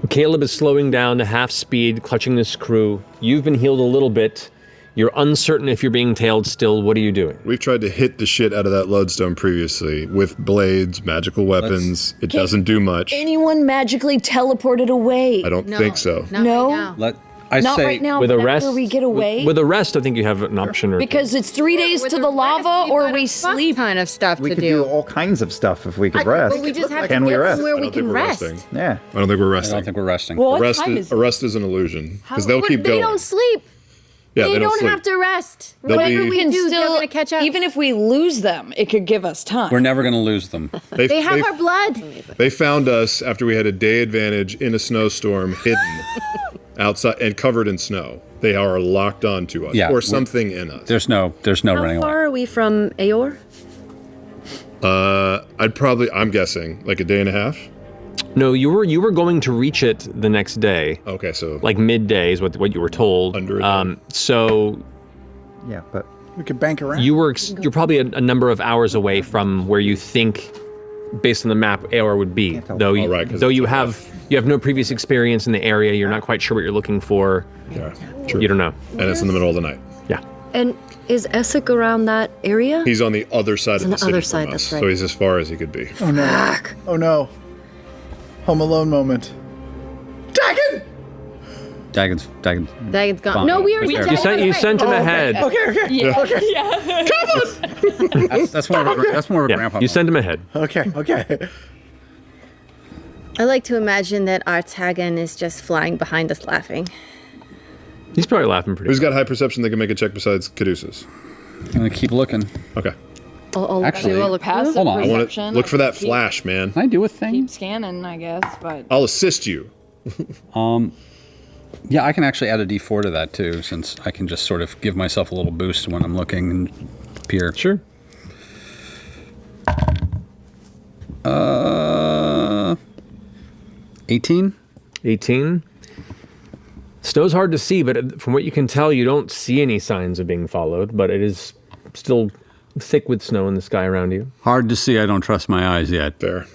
Caleb is slowing down to half speed, clutching this crew. You've been healed a little bit. You're uncertain if you're being tailed still. What are you doing? We've tried to hit the shit out of that lodestone previously with blades, magical weapons. It doesn't do much. Anyone magically teleported away? I don't think so. Not No? right now. I Not say right now, With a but rest, after we get away? With a rest, I think you have an option or two. Because it's 3 days With to the the rest, lava we've or got a we fuck sleep. ton of stuff we to could do all kinds of stuff if we could rest. But we just have to Can we get rest? somewhere I we don't think can we're rest. resting. Yeah. I don't think we're I resting. don't think we're resting. Well, what Rest time is, is a it? rest is an illusion because they'll keep They going. don't sleep. Yeah, they don't sleep. have to rest. They'll Whatever be- we can do, they're still, gonna catch up. even if we lose them, it could give us time. We're never going to lose them. they have our blood. They found us after we had a day advantage in a snowstorm, hidden outside and covered in snow. They are locked on to us, Yeah, or something in us. There's no How running away. far are we from Aor? I'm guessing like a day and a half. No, you were going to reach it the next day, Okay, so like midday is what you were told. Under a day. So Yeah, but We could bank around. you're probably a number of hours away from where you think, based on the map, Aor would be. tell. Though you, Oh, right, 'cause though it's you a have no previous experience in the area, you're not quite sure what you're looking for. yeah, true. You don't know. And it's in the middle of the night. Yeah. And is Essek around that area? He's on the other side of on the the city other from side, us, that's right. so he's as far as he could be. Oh no. Oh no. Home Alone moment. Dagon! Dagon's Dagon's gone. Fine. No, we already You said You sent him ahead. Okay. That's more of a Yeah, grandpa. you sent him ahead. Okay. I like to imagine that our Tagon is just flying behind us laughing. He's probably laughing pretty. Who's got high perception that can make a check besides Caduceus? I'm gonna keep looking. Okay. I'll Actually, do all the Passive Hold on. I want perception. to look for that Keep- flash, man. Can I do a thing? Keep scanning, I guess, but I'll assist you. Yeah, I can actually add a D4 to that too, since I can just sort of give myself a little boost when I'm looking and peer. Sure. 18? 18. Snow's hard to see, but from what you can tell, you don't see any signs of being followed, but it is still thick with snow in the sky around you. Hard to see. I don't trust my eyes yet. Fair.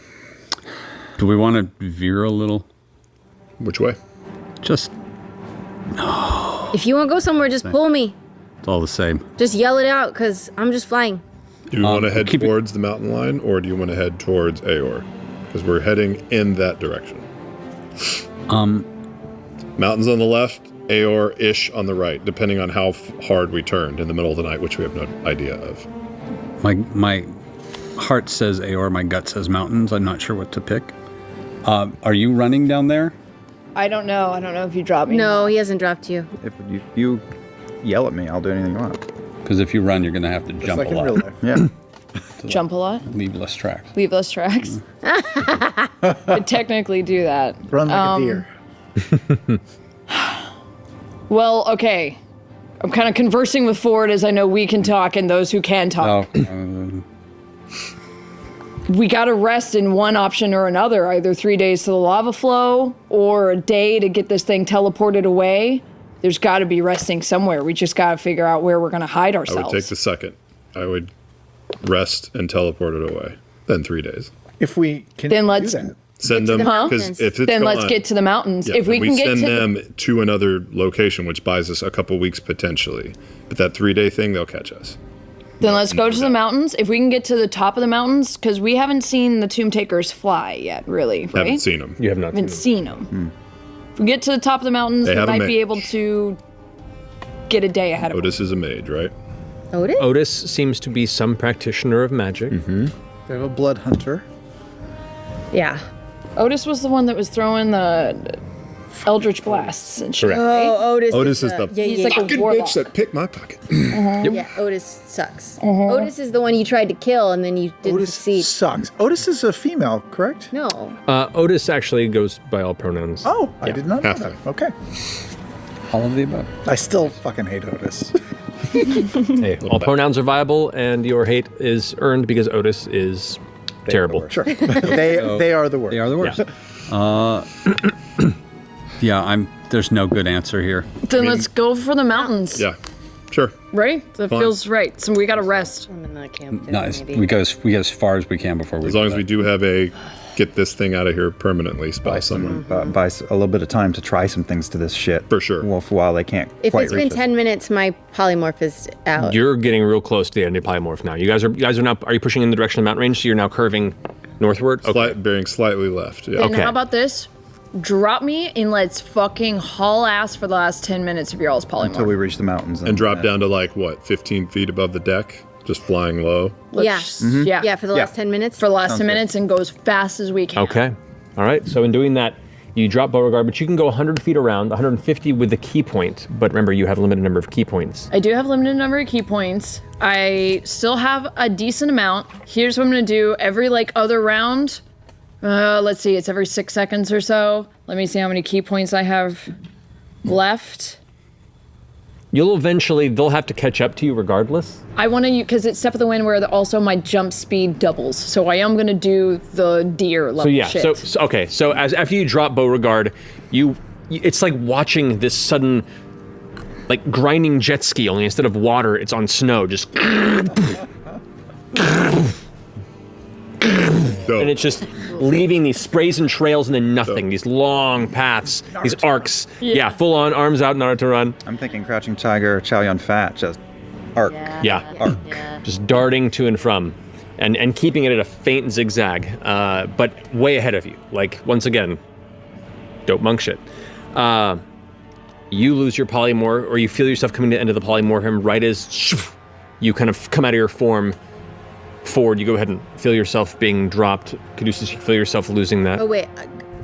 Do we want to veer a little? Which way? Just, If you want to go somewhere, just pull me. it's all the same. Just yell it out, because I'm just flying. Do you want to head keep it- towards the mountain line, or do you want to head towards Aor? Because we're heading in that direction. Mountains on the left, Aor-ish on the right, depending on how hard we turned in the middle of the night, which we have no idea of. My heart says Aor, my gut says mountains. I'm not sure what to pick. Are you running down there? I don't know. I don't know if you drop me. No, he hasn't dropped you. If you yell at me, I'll do anything you want. Because if you run, you're going to have to Just jump like a in lot. real life. Yeah. Jump a lot. Leave less tracks. Leave less tracks. Could technically do that. Run like a deer. Well, okay. I'm kind of conversing with Ford as I know we can talk and those who can talk. Oh, We got to rest in one option or another, either 3 days to the lava flow or a day to get this thing teleported away. There's got to be resting somewhere. We just got to figure out where we're going to hide I would ourselves. take the second. I would rest and teleport it away. Then 3 days. If we can Then do let's- that. Send to them, the because mountains. if it's Then let's gone- get to the mountains. Yeah, if we then can get send to them to another location, which buys us a couple weeks potentially. But that 3-day thing, they'll catch us. then let's go to the doubt. mountains. If we can get to the top of the mountains, because we haven't seen the Tomb Takers fly yet, really, right? Haven't seen them. You have not Haven't seen seen them. If we get to the top of the mountains, They we have a might be mage. able to get a day ahead of Otis is a mage, right? Otis? Otis seems to be some practitioner of magic. We have a blood hunter. Yeah. them. Otis was the one that was throwing the Eldritch blasts and shit. Correct. Right? Oh, Otis. Otis is the the yeah, He's yeah, like a fucking warlock. bitch that picked my pocket. yeah. Otis sucks. Otis is the one you tried to kill and then you didn't Otis succeed. sucks. Otis is a female, correct? No. Otis actually goes by all pronouns. Oh, I did not know Halfway. that. Okay. all of the above. I still fucking hate Otis. Hey, all pronouns are viable, and your hate is earned because Otis is terrible. Sure. They are the worst. They are the worst. Yeah, there's no good answer here. Then let's go for the mountains. Yeah, sure. Right? That Fine. feels right. So we got to rest. I'm in that camp. No, we go as far as we can before we As long as that. we do have a get this thing out of here permanently spell somewhere. Buy a little bit of time to try some things to this shit. For sure. Well, for a while they can't If quite it's been reach us. 10 minutes, my polymorph is out. You're getting real close to the end of polymorph now. You guys are now. Are you pushing in the direction of the mountain range? So you're now curving northward. Okay. Bearing slightly left. Yeah. And Okay. how about this? Drop me and let's fucking haul ass for the last 10 minutes of your all's polymorph. until we reach the mountains. And drop down to like, what, 15 feet above the deck? Just flying low? Let's- Yeah. Yeah. Yeah, for the last 10 minutes. For the last 10 minutes and go as fast as we can. Okay. All right. So in doing that, you drop Beauregard, but you can go 100 feet around, 150 with the key point. But remember, you have a limited number of key points. I do have a limited number of key points. I still have a decent amount. Here's what I'm gonna do. Every other round, let's see, it's every 6 seconds or so. Let me see how many key points I have left. They'll have to catch up to you regardless. I want to, because it's Step of the Wind where also my jump speed doubles. So I am gonna do the deer level So yeah. shit. So after you drop Beauregard, it's like watching this sudden, like grinding jet ski. Only instead of water, it's on snow. Just and it's just leaving these sprays and trails and then nothing. These long paths, these arcs. Yeah, full on arms out, Naruto run. I'm thinking Crouching Tiger, Chow Yun Fat, just arc. Yeah. Just darting to and from, and keeping it at a faint zigzag, but way ahead of you. Like once again, dope monk shit. You lose your polymorph, or you feel yourself coming to the end of the polymorph, right as you kind of come out of your form. Forward, you go ahead and feel yourself being dropped. Caduceus, you feel yourself losing that. Oh, wait.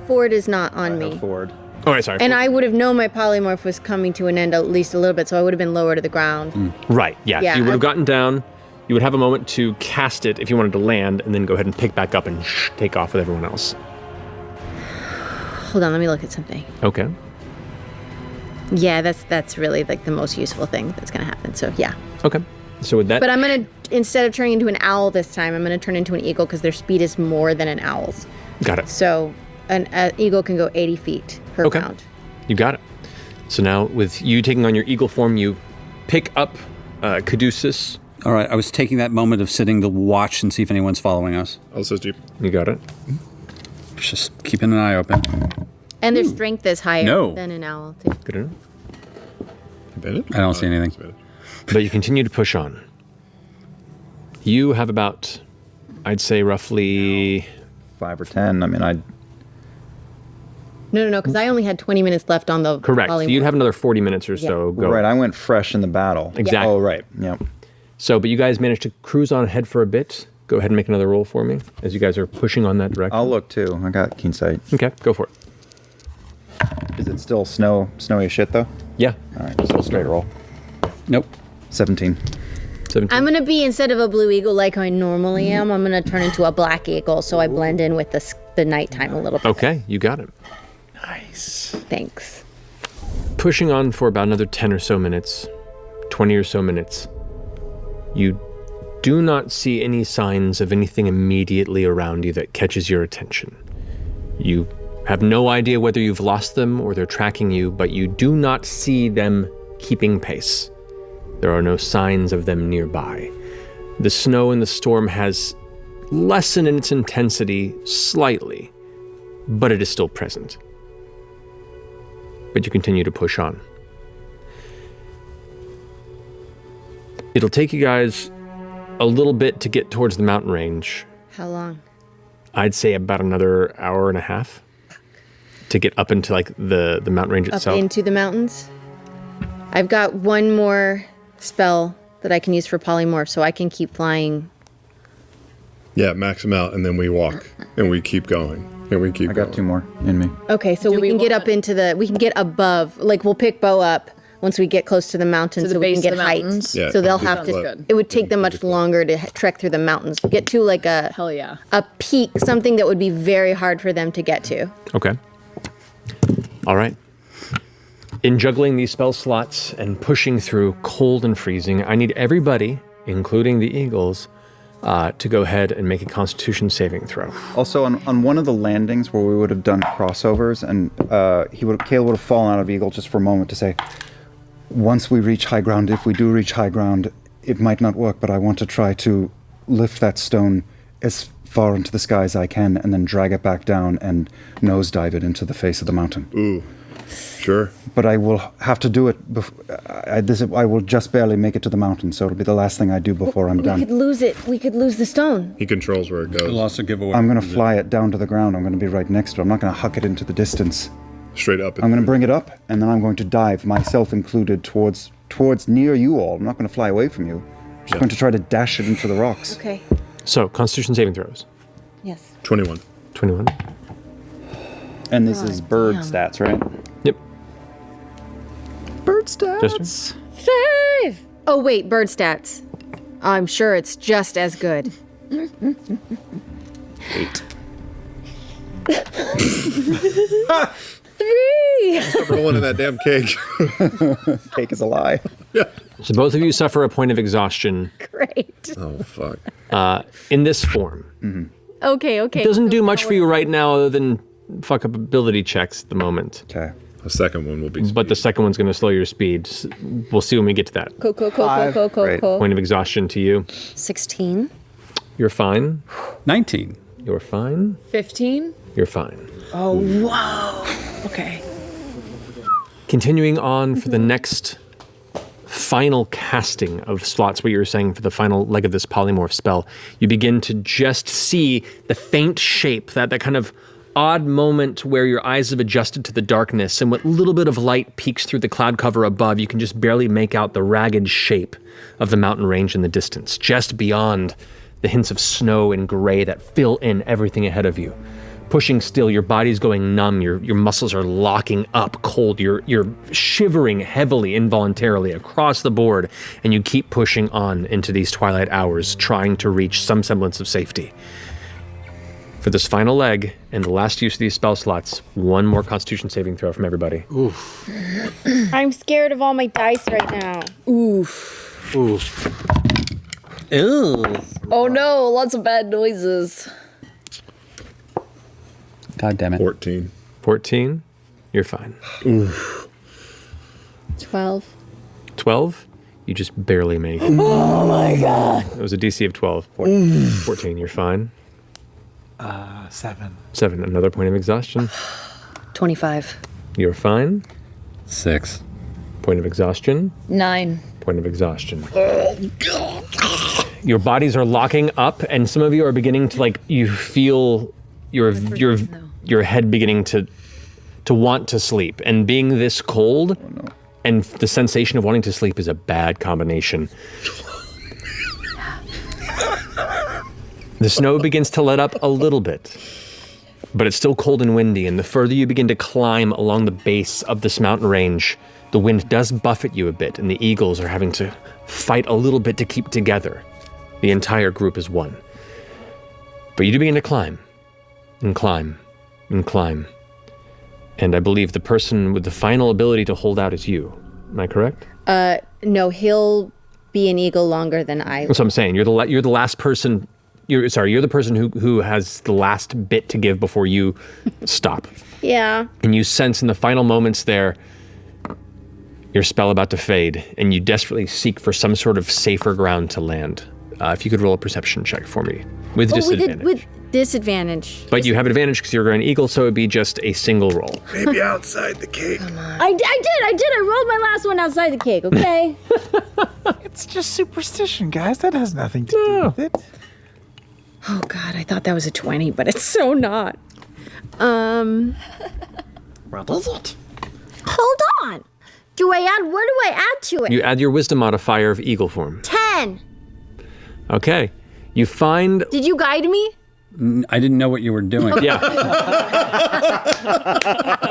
Ford is not on me. Forward. Oh, right, sorry. And I would have known my polymorph was coming to an end at least a little bit, so I would have been lower to the ground. Right, yeah. Yeah, You would have I- gotten down. You would have a moment to cast it if you wanted to land, and then go ahead and pick back up and take off with everyone else. Hold on, let me look at something. Okay. Yeah, that's really like the most useful thing that's gonna happen. So yeah. Okay. So with that, But I'm gonna, instead of turning into an owl this time, I'm gonna turn into an eagle because their speed is more than an owl's. got it. So an eagle can go 80 feet per Okay. round. You got it. So now with you taking on your eagle form, you pick up Caduceus. All right, I was taking that moment of sitting to watch and see if anyone's following us. Also, Jeep. You got it. Just keeping an eye open. And their strength is higher No. than an owl too. Good enough. Advantage? I don't see anything. Advantage. But you continue to push on. You have about, I'd say roughly 5 or 10. I mean, No, because I only had 20 minutes left on the correct. So polymorph. you'd have another 40 minutes or so go. right. I went fresh in the battle. Exactly. Oh, right. Yep. So, but you guys managed to cruise on ahead for a bit. Go ahead and make another roll for me as you guys are pushing on that direction. I'll look too. I got keen sight. Okay, go for it. Is it still snowy as shit though? Yeah. All right. So straight roll. Nope. 17. 17. I'm gonna be, instead of a blue eagle like I normally am, I'm gonna turn into a black eagle so I blend in with the nighttime a little bit. Okay, you got it. Nice. Thanks. Pushing on for about another 10 or so minutes, 20 or so minutes. You do not see any signs of anything immediately around you that catches your attention. You have no idea whether you've lost them or they're tracking you, but you do not see them keeping pace. There are no signs of them nearby. The snow in the storm has lessened in its intensity slightly, but it is still present. But you continue to push on. It'll take you guys a little bit to get towards the mountain range. How long? I'd say about another hour and a half to get up into like the mountain range Up itself. into the mountains? I've got one more spell that I can use for polymorph, so I can keep flying. Yeah, max them out, and then we walk, and we keep going, and we keep I going. got 2 more in me. Okay, so we can get up into we can get above, like we'll pick Bo up once we get close to the mountains, To the so we base can of get the height. mountains? Yeah, So they'll sounds have to, good. it would take them much longer to trek through the mountains. Get to like Hell yeah. a peak, something that would be very hard for them to get to. Okay. All right. In juggling these spell slots and pushing through cold and freezing, I need everybody, including the eagles, to go ahead and make a Constitution saving throw. Also, on one of the landings where we would have done crossovers, and Caleb would have fallen out of Eagle just for a moment to say, once we reach high ground, if we do reach high ground, it might not work, but I want to try to lift that stone as far into the sky as I can and then drag it back down and nosedive it into the face of the mountain. Ooh, sure. But I will have to do it. I will just barely make it to the mountain, so it'll be the last thing I do before I'm We done. could lose it. We could lose the stone. He controls where it It'll goes. also give away. I'm going to fly it down to the ground. I'm going to be right next to it. I'm not going to huck it into the distance. Straight up. I'm going to bring it up, and then I'm going to dive, myself included, towards near you all. I'm not going to fly away from you. I'm just going to try to dash it into the rocks. Okay. So, Constitution saving throws. Yes. 21. 21. And this is bird damn. stats, right? Yep. Bird stats. Jester? 5! Oh, wait, bird stats. I'm sure it's just as good. 8. 3! Stop rolling in that damn cake. Cake is a lie. So both of you suffer a point of exhaustion Great. Oh, fuck. in this form. Okay. It doesn't do much for you right now other than fuck up ability checks at the moment. Okay. The second one will be speed. But the second one's going to slow your speed. We'll see when we get to that. Cool. Great. Point of exhaustion to you. 16. You're fine. 19. You're fine. 15? You're fine. Oh, whoa. Okay. Continuing on for the next final casting of slots, what you were saying for the final leg of this polymorph spell, you begin to just see the faint shape, that kind of odd moment where your eyes have adjusted to the darkness, and what little bit of light peeks through the cloud cover above, you can just barely make out the ragged shape of the mountain range in the distance, just beyond the hints of snow and gray that fill in everything ahead of you. pushing still, your body's going numb, your muscles are locking up cold, you're shivering heavily, involuntarily across the board, and you keep pushing on into these twilight hours, trying to reach some semblance of safety. For this final leg and the last use of these spell slots, one more Constitution saving throw from everybody. Oof. I'm scared of all my dice right now. Oof. Oof. Ew. Oh no, lots of bad noises. God damn it. 14. 14? You're fine. Oof. 12. 12? You just barely make it. Oh my god. It was a DC of 12. 14, you're fine. 7. 7, another point of exhaustion. 25. You're fine. 6. Point of exhaustion. 9. Point of exhaustion. Your bodies are locking up, and some of you are beginning to, like, you feel your head beginning to want to sleep. And being this cold and the sensation of wanting to sleep is a bad combination. The snow begins to let up a little bit, but it's still cold and windy, and the further you begin to climb along the base of this mountain range, the wind does buffet you a bit, and the eagles are having to fight a little bit to keep together. The entire group is one. But you do begin to climb, and climb, and climb. And I believe the person with the final ability to hold out is you. Am I correct? No, he'll be an eagle longer than I. That's what I'm saying. You're the last person. You're the person who has the last bit to give before you stop. Yeah. And you sense in the final moments there, your spell about to fade, and you desperately seek for some sort of safer ground to land. If you could roll a perception check for me with disadvantage. With disadvantage. But you have advantage because you're an eagle, so it would be just a single roll. Maybe outside the cake. I did. I rolled my last one outside the cake, okay? It's just superstition, guys. That has nothing to do with it. Oh, God, I thought that was a 20, but it's so not. What is it? Hold on. What do I add to it? You add your wisdom modifier of eagle form. 10. Okay. You find... Did you guide me? I didn't know what you were doing. Yeah.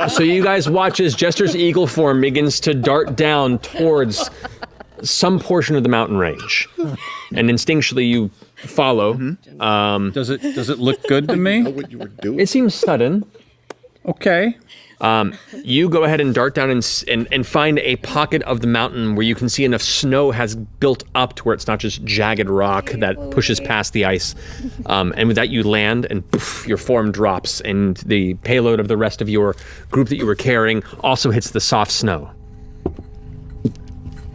So you guys watch as Jester's eagle form begins to dart down towards some portion of the mountain range. And instinctually you follow. Does it look good to me? What you were doing? It seems sudden. Okay. You go ahead and dart down and find a pocket of the mountain where you can see enough snow has built up to where it's not just jagged rock that pushes past the ice. And with that you land and poof, your form drops and the payload of the rest of your group that you were carrying also hits the soft snow.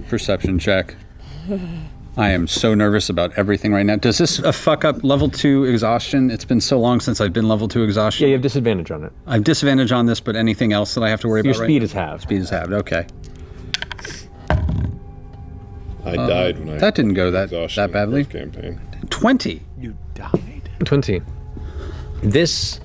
Perception check. I am so nervous about everything right now. Does this fuck up level 2 exhaustion? It's been so long since I've been level 2 exhaustion. Yeah, you have disadvantage on it. I have disadvantage on this, but anything else that I have to worry Your about right speed now? is halved. Speed is halved, okay. I died when I... That didn't go that exhaustion in the badly. first campaign. 20. You died. 20. This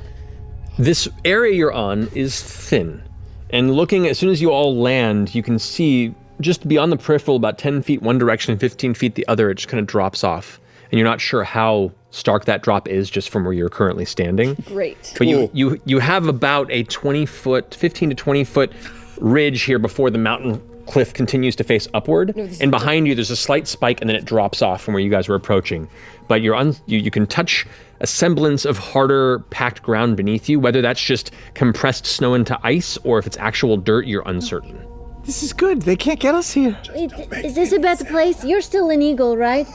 area you're on is thin. And looking, as soon as you all land, you can see just beyond the peripheral, about 10 feet one direction and 15 feet the other, it just kind of drops off. And you're not sure how stark that drop is just from where you're currently standing. Great. But you have about a 20-foot, 15 to 20-foot ridge here before the mountain cliff continues to face upward. And behind you, there's a slight spike, and then it drops off from where you guys were approaching. But you can touch a semblance of harder, packed ground beneath you. Whether that's just compressed snow into ice, or if it's actual dirt, you're uncertain. This is good. They can't get us here. Is this a better place? You're still an eagle, right?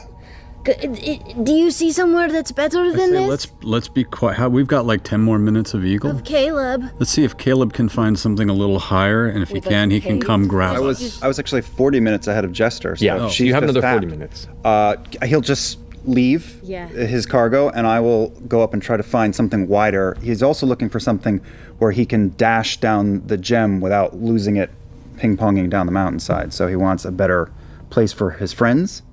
Do you see somewhere that's better than this? Let's be quiet. We've got like 10 more minutes of eagle. Of Caleb. Let's see if Caleb can find something a little higher, and if he can, he can come grab I us. was actually 40 minutes ahead of Jester. So Yeah, if she's you have just another 40 that, minutes. He'll just leave Yeah. his cargo, and I will go up and try to find something wider. He's also looking for something where he can dash down the gem without losing it ping-ponging down the mountainside. So he wants a better place for his friends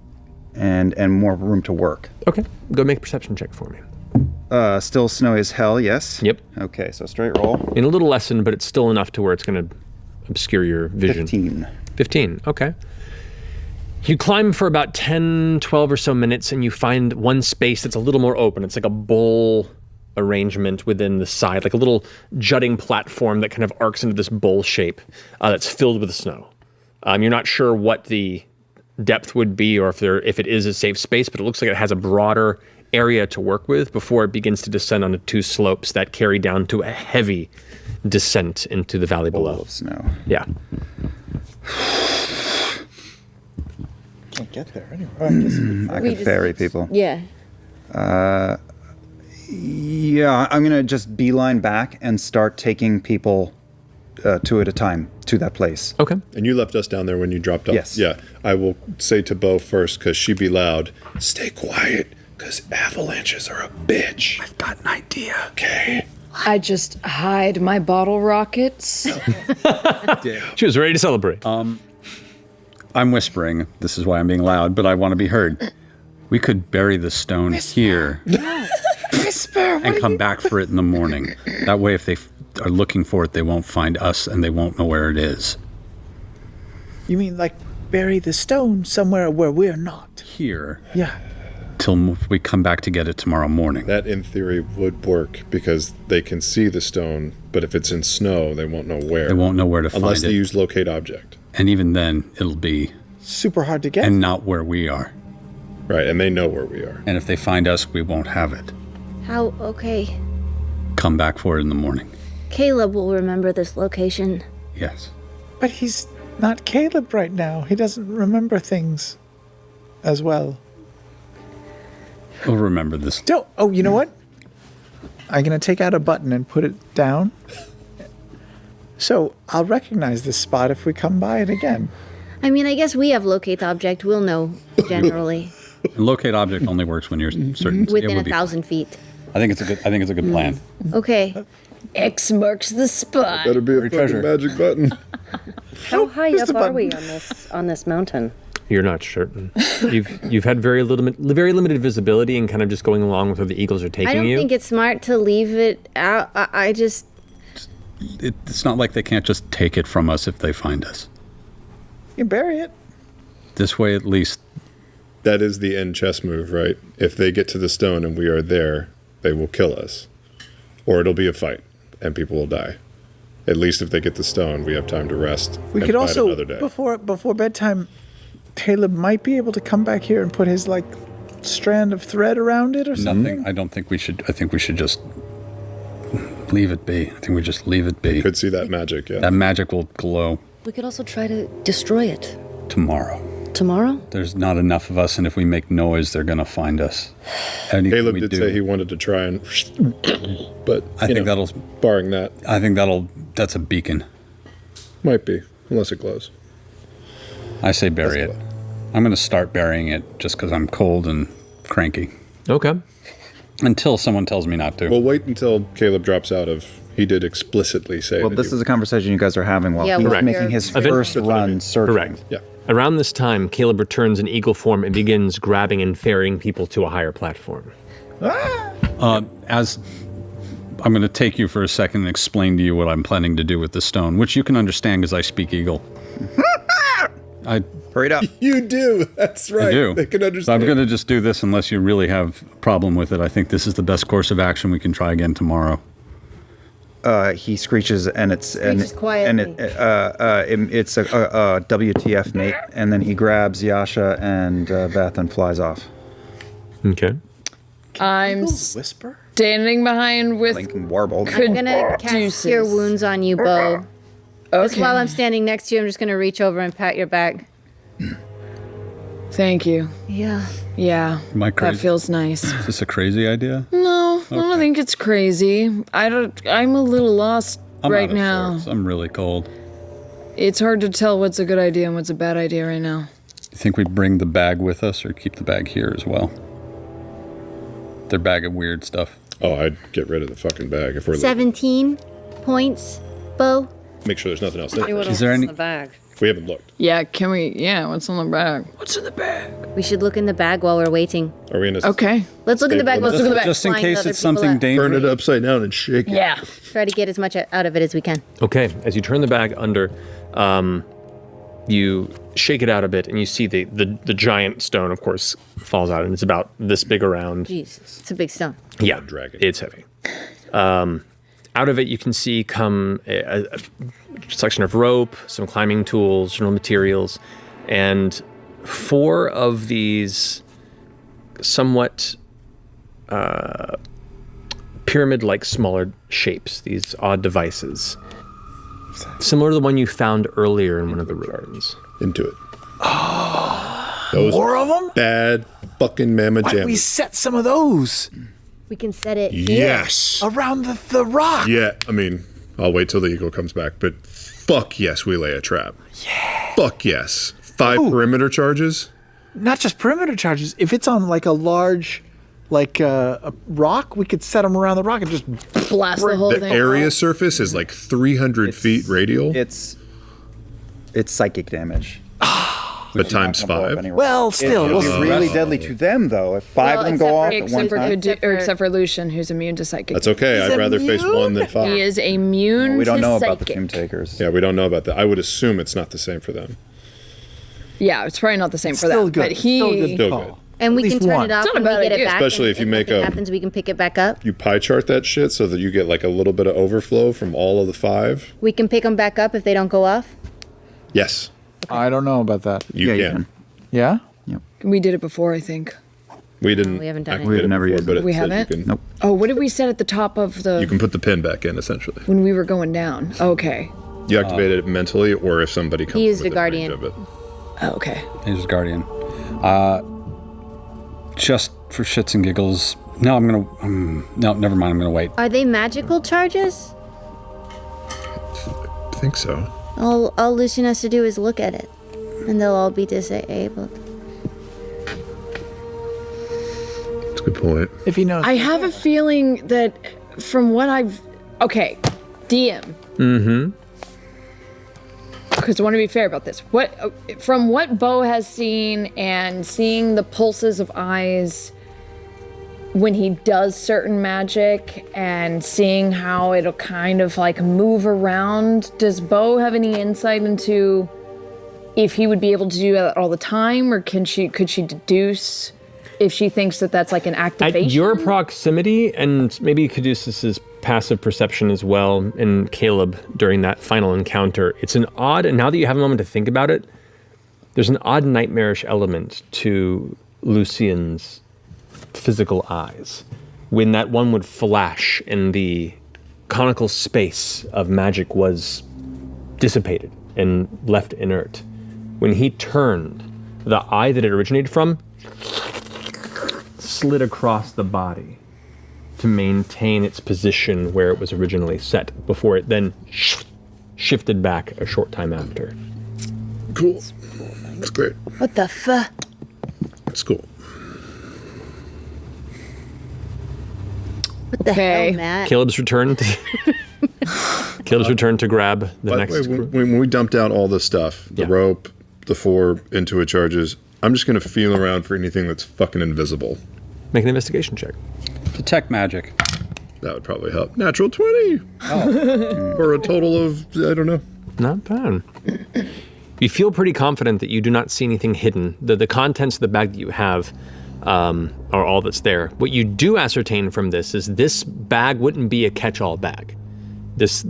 and more room to work. Okay, go make a perception check for me. Still snowy as hell, yes? Yep. Okay, so straight roll. In a little lesson, but it's still enough to where it's going to obscure your vision. 15. 15, okay. You climb for about 10, 12 or so minutes, and you find one space that's a little more open. It's like a arrangement within the side, like a little jutting platform that kind of arcs into this bowl shape that's filled with snow. You're not sure what the depth would be or if it is a safe space, but it looks like it has a broader area to work with before it begins to descend onto two slopes that carry down to a heavy descent into the valley below. Of snow. Yeah. Can't get there anyway. I could ferry people. Yeah. Yeah, I'm gonna just beeline back and start taking people two at a time to that place. Okay. And you left us down there when you dropped off. Yes. Yeah. I will say to Bo first, because she be loud, stay quiet, because avalanches are a bitch. I've got an idea. Okay. I just hide my bottle rockets. She was ready to celebrate. I'm whispering. This is why I'm being loud, but I want to be heard. We could bury the stone here and come back for it in the morning. That way, if they are looking for it, they won't find us and they won't know where it is. You mean like bury the stone somewhere where we're not? Here, Yeah. till we come back to get it tomorrow morning. That, in theory, would work because they can see the stone, but if it's in snow, they won't know where. They won't know where to find unless it. they use locate object. And even then, it'll be Super hard to get. and not where we are. Right, and they know where we are. And if they find us, we won't have it. How? Okay. Come back for it in the morning. Caleb will remember this location. Yes. But he's not Caleb right now. He doesn't remember things as well. We'll remember this. Don't. Oh, you know what? I'm going to take out a button and put it down. So I'll recognize this spot if we come by it again. I mean, I guess we have locate object. We'll know generally And locate object only works when you're certain. within it will 1,000 feet. I think it's a good plan. Okay. X marks the spot. Better be a fucking treasure. magic button. How high just up a are button. we on this mountain? You're not certain. You've had very limited visibility and kind of just going along with where the eagles are taking I don't you. think it's smart to leave it out. I just. It's not like they can't just take it from us if they find us. You can bury it. This way, at least, That is the end chess move, right? If they get to the stone and we are there, they will kill us. Or it'll be a fight and people will die. At least if they get the stone, we have time to rest. We and could fight also, another day. before bedtime, Caleb might be able to come back here and put his, like, strand of thread around it or something. nothing. I don't think we should. I think we should just leave it be. I think we just leave it be. Could see that magic, yeah. That magic will glow We could also try to destroy it. tomorrow. Tomorrow? There's not enough of us, and if we make noise, they're gonna find us. Anything Caleb we did do, say he wanted to try and, but I think that'll. barring that, I think that's a beacon. might be, unless it glows. I say bury it. I'm gonna start burying it just because I'm cold and cranky. Okay. Until someone tells me not to. We'll wait until Caleb drops out of. He did explicitly say. Well, that this he- is a conversation you guys are having while Yeah, he's we're making here. his Event- first run searching. Correct. Yeah. Around this time, Caleb returns in eagle form and begins grabbing and ferrying people to a higher platform. As I'm going to take you for a second and explain to you what I'm planning to do with the stone, which you can understand because I speak eagle. I Hurry up. You do. That's right. do. They can So understand. I'm going to just do this unless you really have a problem with it. I think this is the best course of action. We can try again tomorrow. He screeches and it's Screeches quietly. it's a WTF, mate, and then he grabs Yasha and Beth and flies off. Okay. I'm Whisper? standing behind with. Lincoln warbled. I'm gonna cast Deuces. Cure Wounds on you, Bo. Just Okay. while I'm standing next to you, I'm just gonna reach over and pat your back. Thank you. Yeah. Yeah. Am I That crazy? feels nice. Is this a crazy idea? No, I don't think it's crazy. I'm a little lost I'm right out of now. sorts. I'm really cold. It's hard to tell what's a good idea and what's a bad idea right now. You think we bring the bag with us or keep the bag here as well? Their bag of weird stuff. Oh, I'd get rid of the fucking bag if we're. 17 points, Bo. Make sure there's nothing else in See what it. else there is any- in the bag. We haven't looked. Yeah, can we? Yeah, what's on the bag? What's in the bag? We should look in the bag while we're waiting. Are we in a? Okay. Let's look in the bag. Let's look in the bag. Just in Flying case other it's people something up. dangerous. Turn it upside down and shake it. Yeah. Try to get as much out of it as we can. Okay. As you turn the bag under, you shake it out a bit, and you see the giant stone, of course, falls out, and it's about this big around. Jeez, it's a big stone. Yeah, Dragon. it's heavy. Out of it, you can see come a selection of rope, some climbing tools, general materials, and 4 of these somewhat pyramid-like smaller shapes, these odd devices. Similar to the one you found earlier in one of the ruins. Into it. Those 4 of them? bad fucking mamma Why don't we jammas. set some of those We can set it here. Yes. around the rock? Yeah, I mean, I'll wait till the eagle comes back, but fuck yes, we lay a trap. Yeah. Fuck yes. 5 perimeter charges. Not just perimeter charges. If it's on like a large, like a rock, we could set them around the rock and just Blast the whole The thing. area surface is like 300 feet radial, It's psychic damage. but times Not gonna blow up 5. anywhere. well, still. It'll be really deadly to them, though. If 5 of them go off at one time, Except for Lucian, who's immune to psychic. That's okay. I'd rather face immune? 1 than 5. He is immune we don't to know psychic. about the Tomb Takers. Yeah, we don't know about that. I would assume it's not the same for them. Yeah, it's probably not the same for Still them. good. But he. Still good Still call. good. And we At can least turn one. it off It's not a when we bad get it idea. back. Especially and if you make nothing a- happens, we can pick it back up. You pie chart that shit so that you get like a little bit of overflow from all of the 5. We can pick them back up if they don't go off. Yes, I don't know about that. you Yeah, can. Yeah? We did it before, I think. We didn't. we haven't done it. activate We've never before, used but it. it We says haven't? You can, Nope. Oh, what did we set at the top of the You can put the pin back in essentially. when we were going down? Okay. You activate it mentally, or if somebody comes. He used within a guardian. range of it. Oh, okay. He's guardian. Just for shits and giggles. No, I'm gonna. No, never mind. I'm gonna wait. Are they magical charges? I think so. All Lucian has to do is look at it, and they'll all be disabled. That's a good point. If he knows. I have a feeling that from what I've. Okay, DM. Mm-hmm. Because I want to be fair about this. From what Bo has seen and seeing the pulses of eyes when he does certain magic and seeing how it'll kind of like move around, does Bo have any insight into if he would be able to do that all the time, or could she deduce if she thinks that that's like an activation? At your proximity, and maybe Caduceus's passive perception as well, and Caleb during that final encounter, it's an odd, and now that you have a moment to think about it, there's an odd nightmarish element to Lucian's physical eyes. When that one would flash and the conical space of magic was dissipated and left inert. When he turned, the eye that it originated from slid across the body to maintain its position where it was originally set before it then shifted back a short time after. Cool. That's great. What the fuck? That's cool. What the Okay. hell, Matt? Caleb's returned. Caleb's returned to grab the By next the way, group. when we dumped out all this stuff, the Yeah. rope, the 4 Intuit charges, I'm just gonna feel around for anything that's fucking invisible. Make an investigation check. Detect magic. That would probably help. Natural 20. For a total of, I don't know. Not bad. You feel pretty confident that you do not see anything hidden. The contents of the bag that you have are all that's there. What you do ascertain from this is this bag wouldn't be a catch-all bag. This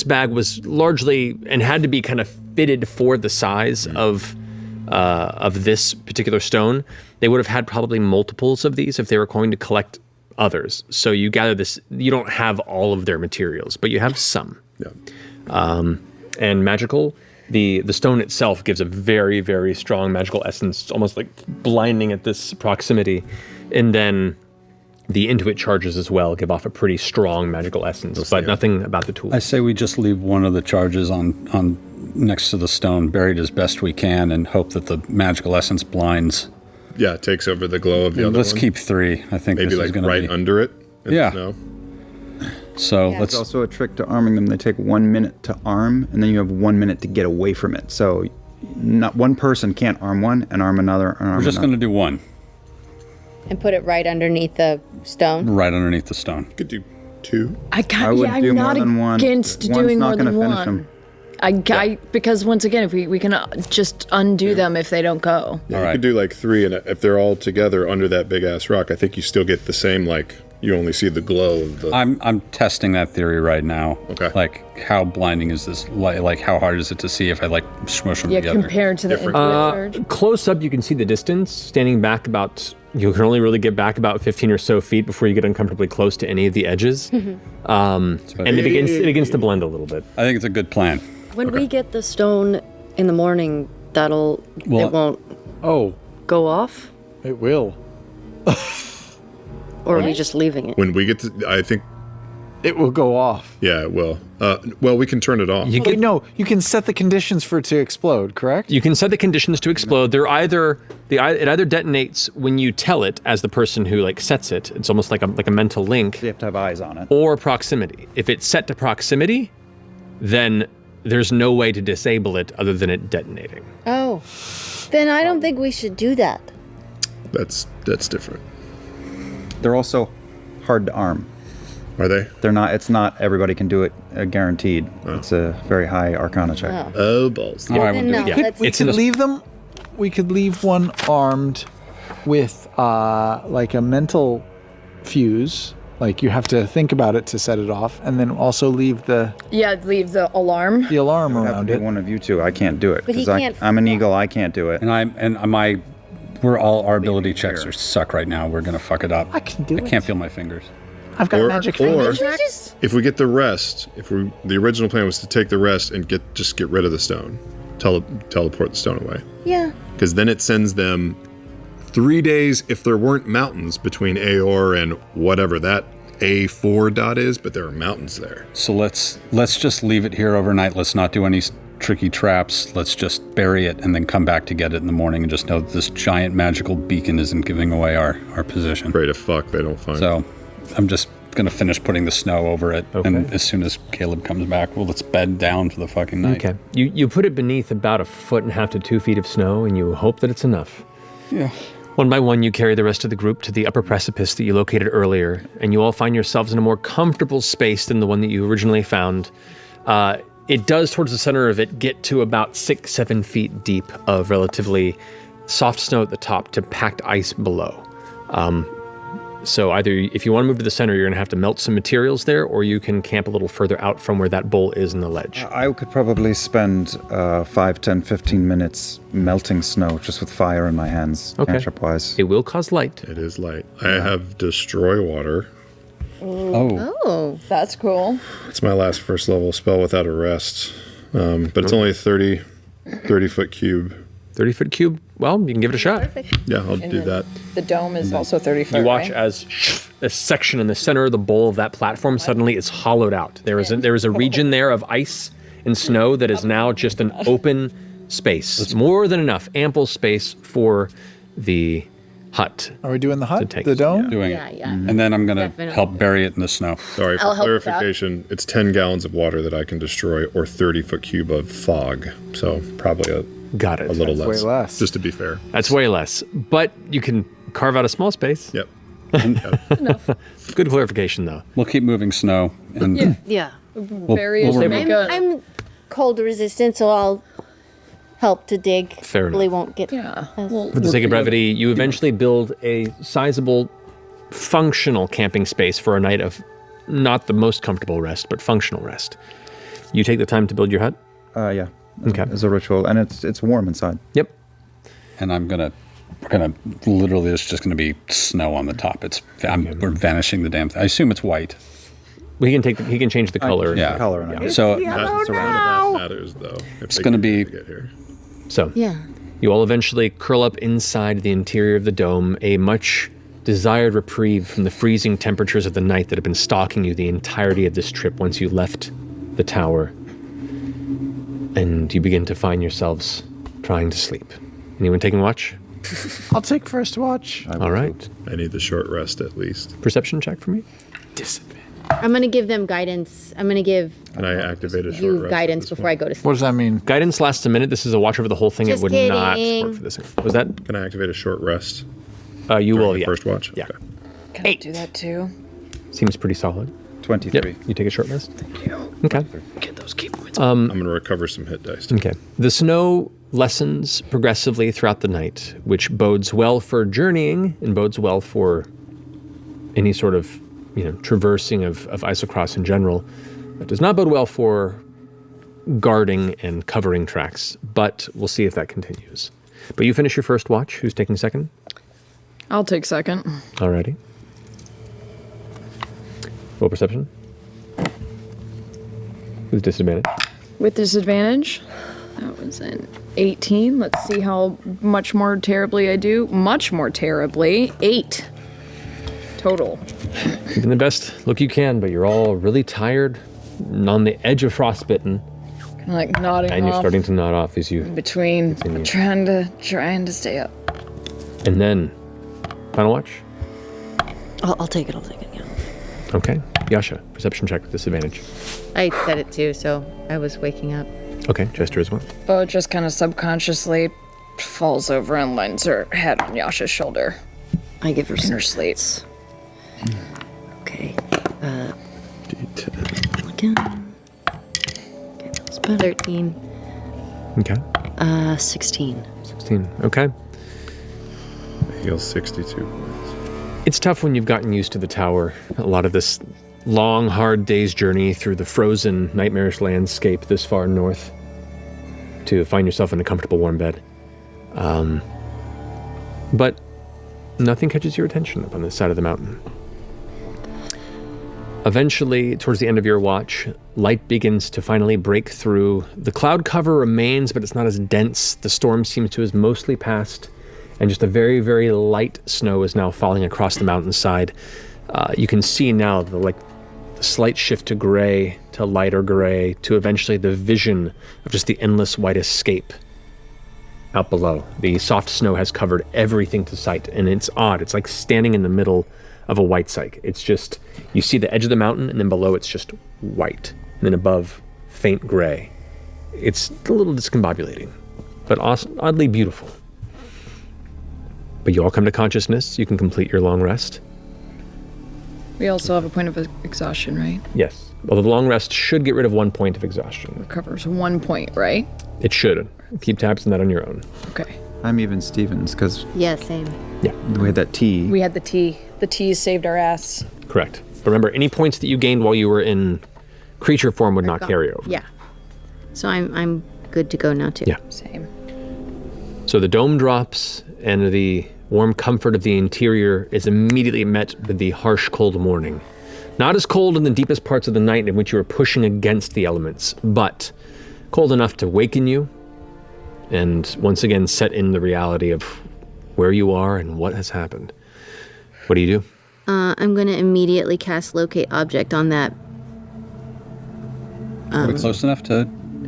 bag was largely and had to be kind of fitted for the size of this particular stone. They would have had probably multiples of these if they were going to collect others. So you gather this, you don't have all of their materials, but you have some. Yeah. And magical, the stone itself gives a very, very strong magical essence. It's almost like blinding at this proximity. And then the Intuit charges as well give off a pretty strong magical essence, but nothing about the tool. I say we just leave one of the charges on next to the stone, buried as best we can, and hope that the magical essence blinds. Yeah, it takes over the glow of the other Let's one. keep 3. I think Maybe this is like going to right be. under it. in the Yeah. snow. So Yeah. let's. There's also a trick to arming them. They take 1 minute to arm, and then you have 1 minute to get away from it. So not one person can't arm one and arm another and arm We're just going to do one And put it right underneath the stone. right underneath the stone. You could do 2. I would do I'm more not than one. against One's doing not more than gonna finish one. them. Because once again, if we can just undo them if they don't go. Yeah, All you right. could do like 3, and if they're all together under that big ass rock, I think you still get the same like You only see the glow of the. I'm testing that theory right now. Okay. Like, how blinding is this? Like, how hard is it to see if I like smush them together? compared to the infrared surge. Close up, you can see the distance. Standing back you can only really get back about 15 or so feet before you get uncomfortably close to any of the edges. And it begins to blend a little bit. I think it's a good plan. When we get the stone in the morning, it won't go off? It will. Or are we just leaving it? When we get to, I think, It will go off. yeah, it will. Well, we can turn it off. Wait, no, you can set the conditions for it to explode, correct? You can set the conditions to explode. It either detonates when you tell it as the person who like sets it. It's almost like a mental link. You have to have eyes on it. Or proximity. If it's set to proximity, then there's no way to disable it other than it detonating. Oh. Then I don't think we should do that. That's different. They're also hard to arm. Are they? They're not. It's not everybody can do it. Guaranteed. It's a very high Arcana check. Oh, balls. All right, Then no, let's- We could leave one armed with like a mental fuse. Like you have to think about it to set it off, and then also leave Leave the alarm. the alarm Have to around be it. one of you two. I can't do it But he because can't I'm an eagle. I can't do it. And our ability checks are suck right now. We're gonna fuck it up. I can do I it. can't feel my fingers. I've got magic fingers. If we get the rest, the original plan was to take the rest and just get rid of the stone, teleport the stone away, Yeah. because then it sends them 3 days if there weren't mountains between Aor and whatever that A4 dot is, but there are mountains there. So let's just leave it here overnight. Let's not do any tricky traps. Let's just bury it and then come back to get it in the morning and just know that this giant magical beacon isn't giving away our position. Pray to fuck they don't find it. So I'm just gonna finish putting the snow over it, Okay. and as soon as Caleb comes back, let's bed down for the fucking night. Okay. You put it beneath about 1.5 to 2 feet of snow, and you hope that it's enough. Yeah. One by one, you carry the rest of the group to the upper precipice that you located earlier, and you all find yourselves in a more comfortable space than the one that you originally found. It does, towards the center of it, get to about 6-7 feet deep of relatively soft snow at the top to packed ice below. So either if you want to move to the center, you're going to have to melt some materials there, or you can camp a little further out from where that bowl is in the ledge. I could probably spend 5, 10, 15 minutes melting snow just with fire in my hands, Okay. cantrip-wise. It will cause light. It is light. I have destroy water. Oh. Oh. That's cool. It's my last first level spell without a rest, but it's only a 30 foot cube. 30-foot cube? Well, you can give it a shot. Yeah, I'll do that. The dome is also 30 foot. You watch right? as a section in the center of the bowl of that platform suddenly is hollowed out. There is a region there of ice and snow that is now just an open space. It's more than enough, ample space for the hut. Are we doing the hut? take The it, dome? Doing Yeah, it. yeah. And then I'm gonna Definitely. help bury it in the snow. Sorry, for I'll help with that. clarification, it's 10 gallons of water that I can destroy or 30 foot cube of fog. So probably a Got it. little Way less. just to be fair. That's way less. But you can carve out a small space. Yep. Good clarification, though. We'll keep moving snow, and Yeah. Very we'll to remove- make a- I'm cold resistant, so I'll help to dig. Fair Hopefully enough. won't get. Yeah. For the sake of brevity, you eventually build a sizable, functional camping space for a night of not the most comfortable rest, but functional rest. You take the time to build your hut? Yeah. Okay. As a ritual, and it's warm inside. Yep. and we're gonna literally, it's just gonna be snow on the top. We're vanishing the damn thing. I assume it's white. He can change the color. Yeah. The color and So That's none of that matters, though. It's gonna be- Get here. So Yeah. you all eventually curl up inside the interior of the dome, a much desired reprieve from the freezing temperatures of the night that have been stalking you the entirety of this trip once you left the tower. And you begin to find yourselves trying to sleep. Anyone taking watch? I'll take first watch. All right. I need the short rest at least. Perception check for me. Disadvantage. I'm gonna give them guidance. I'm gonna give Can I activate a short you rest? at guidance this before I point? go to sleep. What does that mean? Guidance lasts a minute. This is a watch over the whole thing. Just it would not kidding. work for this. Was that? Can I activate a short rest? You during will, the yeah. First watch? Yeah. Okay. Can I do that too? Seems pretty solid. 23. Yep. You take a short rest? Thank you. Okay. Get those key points. I'm going to recover some hit dice. Too. Okay. The snow lessens progressively throughout the night, which bodes well for journeying and bodes well for any sort of traversing of Isocross in general. That does not bode well for guarding and covering tracks, but we'll see if that continues. But you finish your first watch. Who's taking second? I'll take second. Alrighty. Roll perception. With disadvantage. With disadvantage, that was an 18. Let's see how much more terribly I do. Much more terribly. 8 total. Keeping the best look you can, but you're all really tired, on the edge of frostbitten, Kind of like nodding and you're off starting to nod off as you. in between, continue. trying to stay up. And then, final watch. I'll take it. Yeah. Okay. Yasha, perception check with disadvantage. I said it too, so I was waking up. Okay, Jester as well. Bo just kind of subconsciously falls over and lands her head on Yasha's shoulder I give her in her sleep. Okay. D10. Again. Okay, that was better. 13. Okay. 16. 16. Okay. Heal 62. It's tough when you've gotten used to the tower. A lot of this long, hard day's journey through the frozen, nightmarish landscape this far north to find yourself in a comfortable, warm bed. But nothing catches your attention up on this side of the mountain. Eventually, towards the end of your watch, light begins to finally break through. The cloud cover remains, but it's not as dense. The storm seems to have mostly passed, and just a very, very light snow is now falling across the mountainside. You can see now the slight shift to gray, to lighter gray, to eventually the vision of just the endless white escape out below. The soft snow has covered everything to sight, and it's odd. It's like standing in the middle of a white cyc. It's just, you see the edge of the mountain, and then below it's just white, and then above, faint gray. It's a little discombobulating, but oddly beautiful. But you all come to consciousness. You can complete your long rest. We also have a point of exhaustion, right? Yes. Well, the long rest should get rid of 1 point of exhaustion. Recovers 1 point, right? It should. Keep tabs on that on your own. Okay. I'm even Stevens because Yeah, same. we had that T. We had the tea. The tea saved our ass. Correct. But remember, any points that you gained while you were in creature form would not carry over. Yeah. So I'm good to go now too. Yeah. Same. So the dome drops, and the warm comfort of the interior is immediately met with the harsh, cold morning. Not as cold in the deepest parts of the night in which you were pushing against the elements, but cold enough to waken you and once again set in the reality of where you are and what has happened. What do you do? I'm going to immediately cast Locate Object on that. Are we close enough to?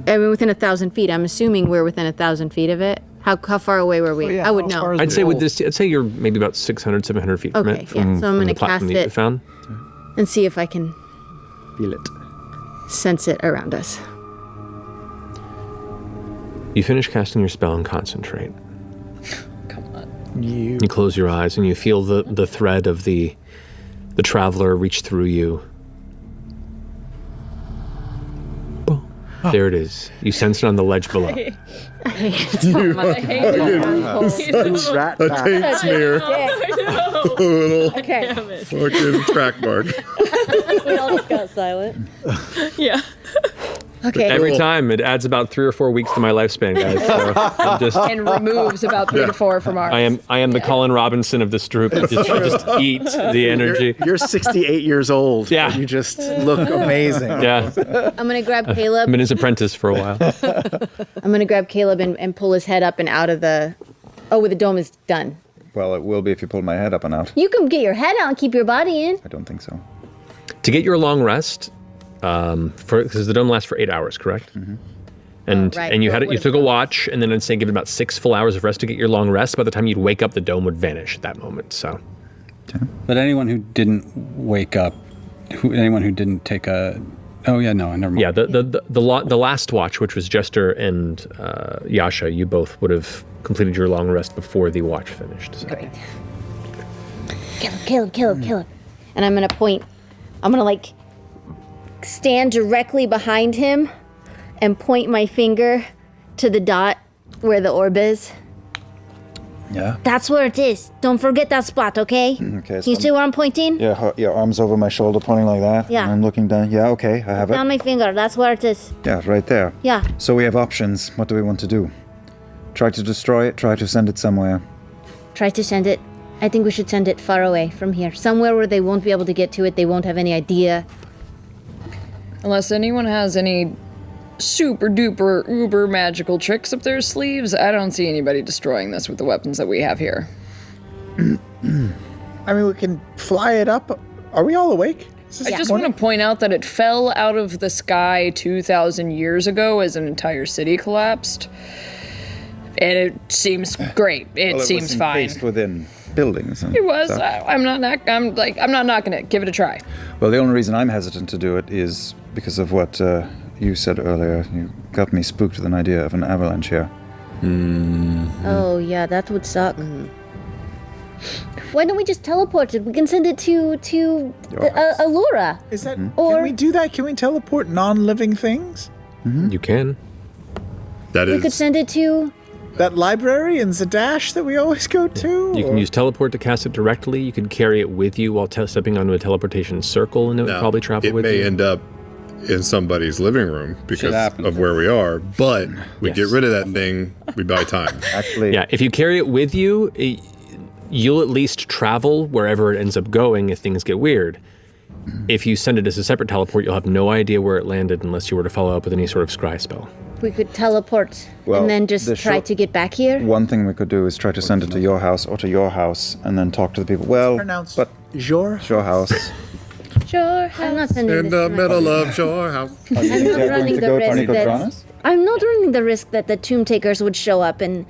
I mean, within 1,000 feet. I'm assuming we're within 1,000 feet of it. How far away were we? I would know. I'd say with this, I'd say you're maybe about 600, 700 feet from Okay, it. yeah. So I'm from gonna the platform cast that you it. found. And see if I can Feel it. sense it around us. You finish casting your spell and concentrate. Come on. You close your eyes and you feel the thread of the traveler reach through you. Oh, there it is. You sense it on the ledge below. A taint smear. A little Okay. fucking track mark. We all just got silent. Yeah. Okay. Every time it adds about 3 or 4 weeks to my lifespan, guys. So I'm just, And removes about 3 to 4 from ours. I am the Colin Robinson of this group. I just eat the energy. You're 68 years old. Yeah. And you just look amazing. Yeah, I'm going to grab I've Caleb. been his apprentice for a while. I'm going to grab Caleb and pull his head up and out of the... Oh, where the dome is done. Well, it will be if you pull my head up and out. You can get your head out and keep your body in. I don't think so. To get your long rest, because the dome lasts for 8 hours, correct? Mm-hmm. And right. and you Well, had you took a watch, and then I'd say give it about 6 full hours of rest to get your long rest. By the time you'd wake up, the dome would vanish at that moment. So But anyone who didn't wake up, anyone who didn't take a, oh yeah, no, never mind. yeah, the last watch, which was Jester and Yasha, you both would have completed your long rest before the watch finished. So. Great. Caleb. And I'm going to point... I'm going to, like, stand directly behind him and point my finger to the dot where the orb is. Yeah. That's where it is. Don't forget that spot, okay? Okay. You see where I'm pointing? Yeah, your arms over my shoulder, pointing like that. Yeah. And I'm looking down. Yeah, okay, I have Down it. my finger. That's where it is. Yeah, right there. Yeah. So we have options. What do we want to do? Try to destroy it. Try to send it somewhere. Try to send it. I think we should send it far away from here. Somewhere where they won't be able to get to it. They won't have any idea. Unless anyone has any super duper uber magical tricks up their sleeves, I don't see anybody destroying this with the weapons that we have here. I mean, we can fly it up. Are we all awake? I just want to point out that it fell out of the sky 2,000 years ago as an entire city collapsed. And it seems great. It seems fine. Encased within buildings. And It was. stuff. I'm not knocking it. Give it a try. Well, the only reason I'm hesitant to do it is because of what you said earlier. You got me spooked with an idea of an avalanche here. Oh, yeah, that would suck. Why don't we just teleport it? We can send it to Allura. Is that? Or- Can we do that? Can we teleport non-living things? You can. That We could is send it to... That library in Zadash that we always go to? You can Or- use teleport to cast it directly. You could carry it with you while stepping onto a teleportation circle, and it would now, probably travel it with may you. end up in somebody's living room because happens. of where we are, but we Yes. get rid of that thing, we buy time. Actually, Yeah, if you carry it with you, you'll at least travel wherever it ends up going if things get weird. If you send it as a separate teleport, you'll have no idea where it landed unless you were to follow up with any sort of scry spell. We could teleport Well, and then just the try short- to get back here. one thing we could do is try to send it to your house or to your house and then talk to the people. Well, Pronounced but Jor? your house. Sure. I'm not sending In this the to my middle of your house. I'm not running the risk that... Nicodranas? I'm not running the risk that the tomb takers would show up and...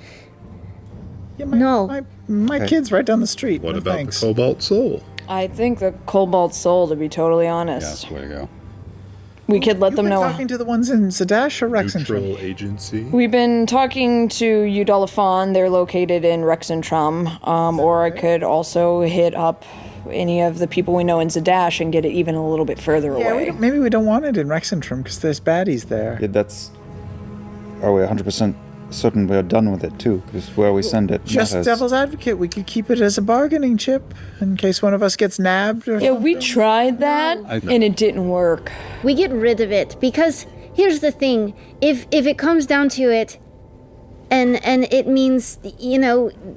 Yeah, my, No. My kid's right down the street. What No about thanks. the Cobalt Soul? I think the Cobalt Soul, to be totally Yeah, honest. that's the way to go. We could let You've them been know. talking to the ones in Zadash or Rexentrum? Neutral agency. We've been talking to Udolafon. They're located in Rexentrum. Or I could also hit up any of the people we know in Zadash and get it even a little bit further Yeah, away. maybe we don't want it in Rexentrum because there's baddies there. Yeah, that's. Are we 100% certain we're done with it too? Because where we send it Just matters. devil's advocate, we could keep it as a bargaining chip in case one of us gets nabbed or Yeah, something. we tried that and it didn't work. We get rid of it because here's the thing: if it comes down to it, and it means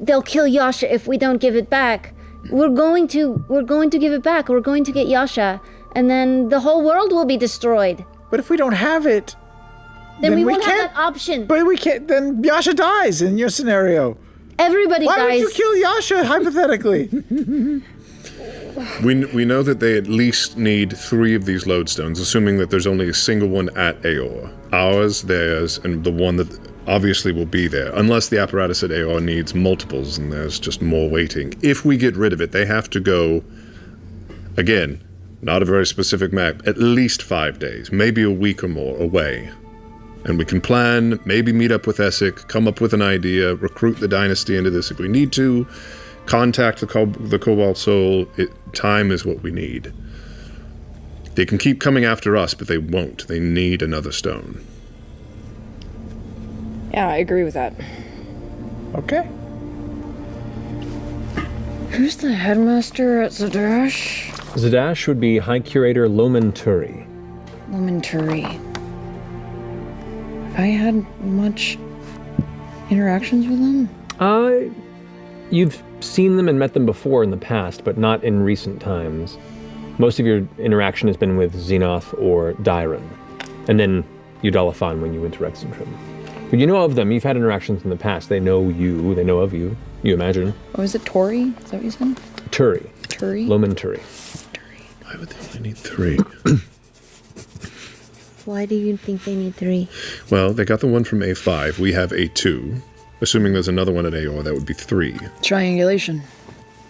they'll kill Yasha if we don't give it back. We're going to give it back. We're going to get Yasha, and then the whole world will be destroyed. But if we don't have it, Then we won't have can't. that option. But we can't. Then Yasha dies in your scenario. Everybody Why would dies. you kill Yasha hypothetically? We know that they at least need 3 of these lodestones, assuming that there's only a single one at Aor. Ours, theirs, and the one that obviously will be there, unless the apparatus at Aor needs multiples and there's just more waiting. If we get rid of it, they have to go, again, not a very specific map, at least 5 days, maybe a week or more away. And we can plan, maybe meet up with Essek, come up with an idea, recruit the dynasty into this if we need to, contact the Cobalt Soul. Time is what we need. They can keep coming after us, but they won't. They need another stone. Yeah, I agree with that. Okay. Who's the headmaster at Zadash? Zadash would be High Curator Loman Turi. Momentary. Have I had much interactions with them? You've seen them and met them before in the past, but not in recent times. Most of your interaction has been with Xenoth or Dairon, and then Udolafon when you went to Rexentrum. But you know of them, you've had interactions in the past. They know you, they know of you, you imagine. Oh, is it Tori? Is that what you said? Turi. Turi? Loman Turi. Why would they only need 3? Why do you think they need 3? Well, they got the one from A5. We have A2. Assuming there's another one at Aor, that would be 3. Triangulation.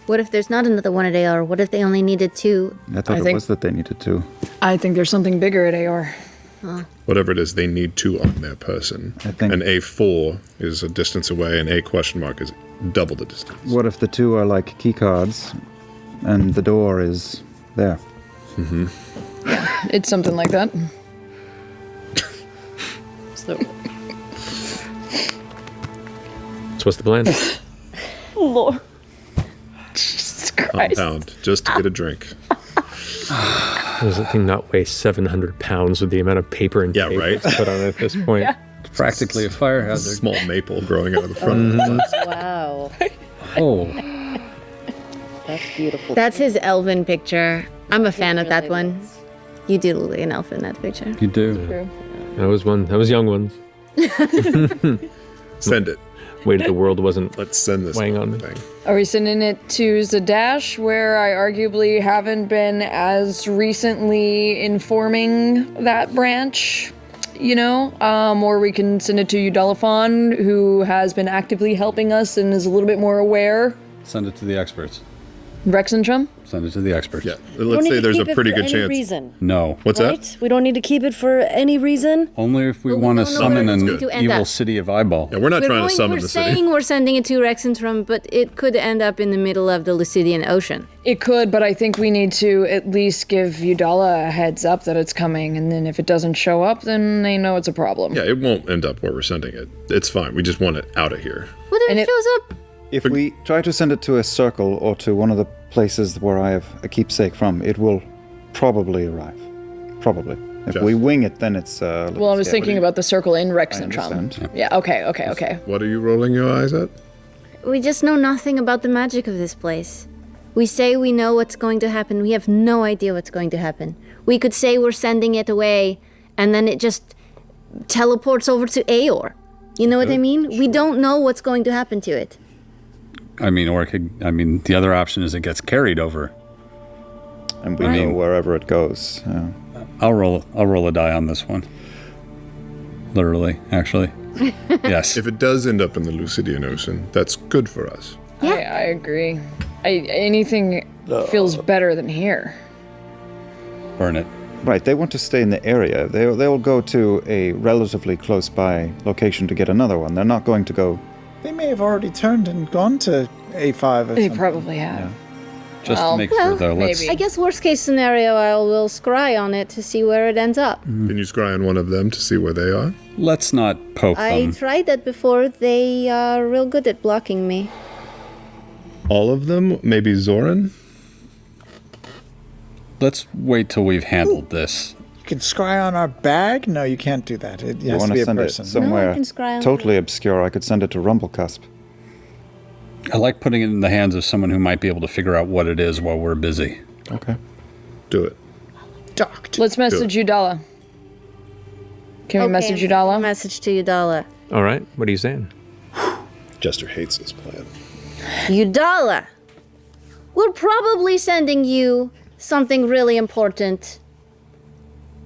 What if there's not another one at AR? What if they only needed 2? I thought it think- was that they needed to. I think there's something bigger at AR. Whatever it is, they need 2 on their person. I think- And A4 is a distance away, and A question mark is double the distance. What if the 2 are like key cards and the door is there? It's something like that. So, So what's the plan? Lord. Jesus Christ. Compound just to get a drink. Does that thing not weigh 700 pounds with the amount of paper and tape right. that's put on it at this point? Yeah. It's practically a fire A hazard. small maple growing out of the front of the glass. Wow. Oh, That's beautiful. That's his elven picture. I'm a fan of that really one. You do look like an elf in that picture. you do. That was young ones. Send it. Waited the world wasn't Let's send this weighing on me. thing. Are we sending it to Zadash, where I arguably haven't been as recently informing that branch? Or we can send it to Udalafon, who has been actively helping us and is a little bit more aware. Send it to the experts. Rexentrum? Send it to the experts. Yeah. Let's say there's a pretty good chance. Reason, No. What's right? that? We don't need to keep it for any reason. Only if we Well, we want to don't know summon where it's an going to end evil up. city of eyeball. Yeah, we're not trying to summon we're the saying city. we're sending it to Rexentrum, but it could end up in the middle of the Lucidian Ocean. It could, but I think we need to at least give Udala a heads up that it's coming, and then if it doesn't show up, then they know it's a problem. Yeah, it won't end up where we're sending it. It's fine. We just want it out of here. What if And it it- shows up? If we try to send it to a circle or to one of the places where I have a keepsake from, it will probably arrive. Probably. If we wing it, then it's. Well, I was thinking about the circle in Rexentrum. understand. Yeah, okay. What are you rolling your eyes at? We just know nothing about the magic of this place. We say we know what's going to happen. We have no idea what's going to happen. We could say we're sending it away, and then it just teleports over to Aor. You know what I mean? We don't know what's going to happen to it. I mean, or it could, the other option is it gets carried over. And we know wherever it goes. Yeah. I'll roll a die on this one. Literally, actually. Yes. If it does end up in the Lucidian Ocean, that's good for us. I agree. Anything feels better than here. Burn it. Right, they want to stay in the area. They'll go to a relatively close by location to get another one. They're not going to go. They may have already turned and gone to A5 or They something. probably have. Just Well, to make sure, though. Let's. maybe. I guess worst case scenario, I will scry on it to see where it ends up. Can you scry on one of them to see where they are? Let's not poke I them. tried that before. They are real good at blocking me. All of them? Maybe Zoran? Let's wait till we've handled this. You can scry on our bag? No, you can't do that. It You has want to be to a send person. it somewhere No, I can scry on totally obscure. I could send it to Rumblecusp. I like putting it in the hands of someone who might be able to figure out what it is while we're busy. Okay. Do it. Docked. Let's message Udala. Can we message Udala? Message to Udala. All right, what are you saying? Jester hates this plan. Udala, we're probably sending you something really important.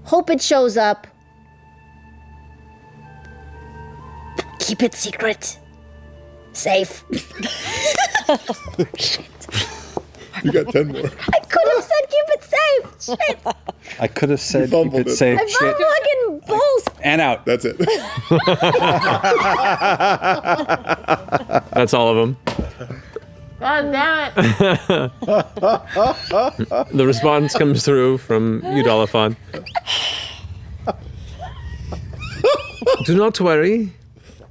Hope it shows up. Keep it secret. Safe. You got 10 more. I could have said keep it safe. Shit. I could have said fumbled keep it it. safe. I'm fucking balls. And out. That's it. That's all of them. God damn it. The response comes through from Udalafon. Do not worry.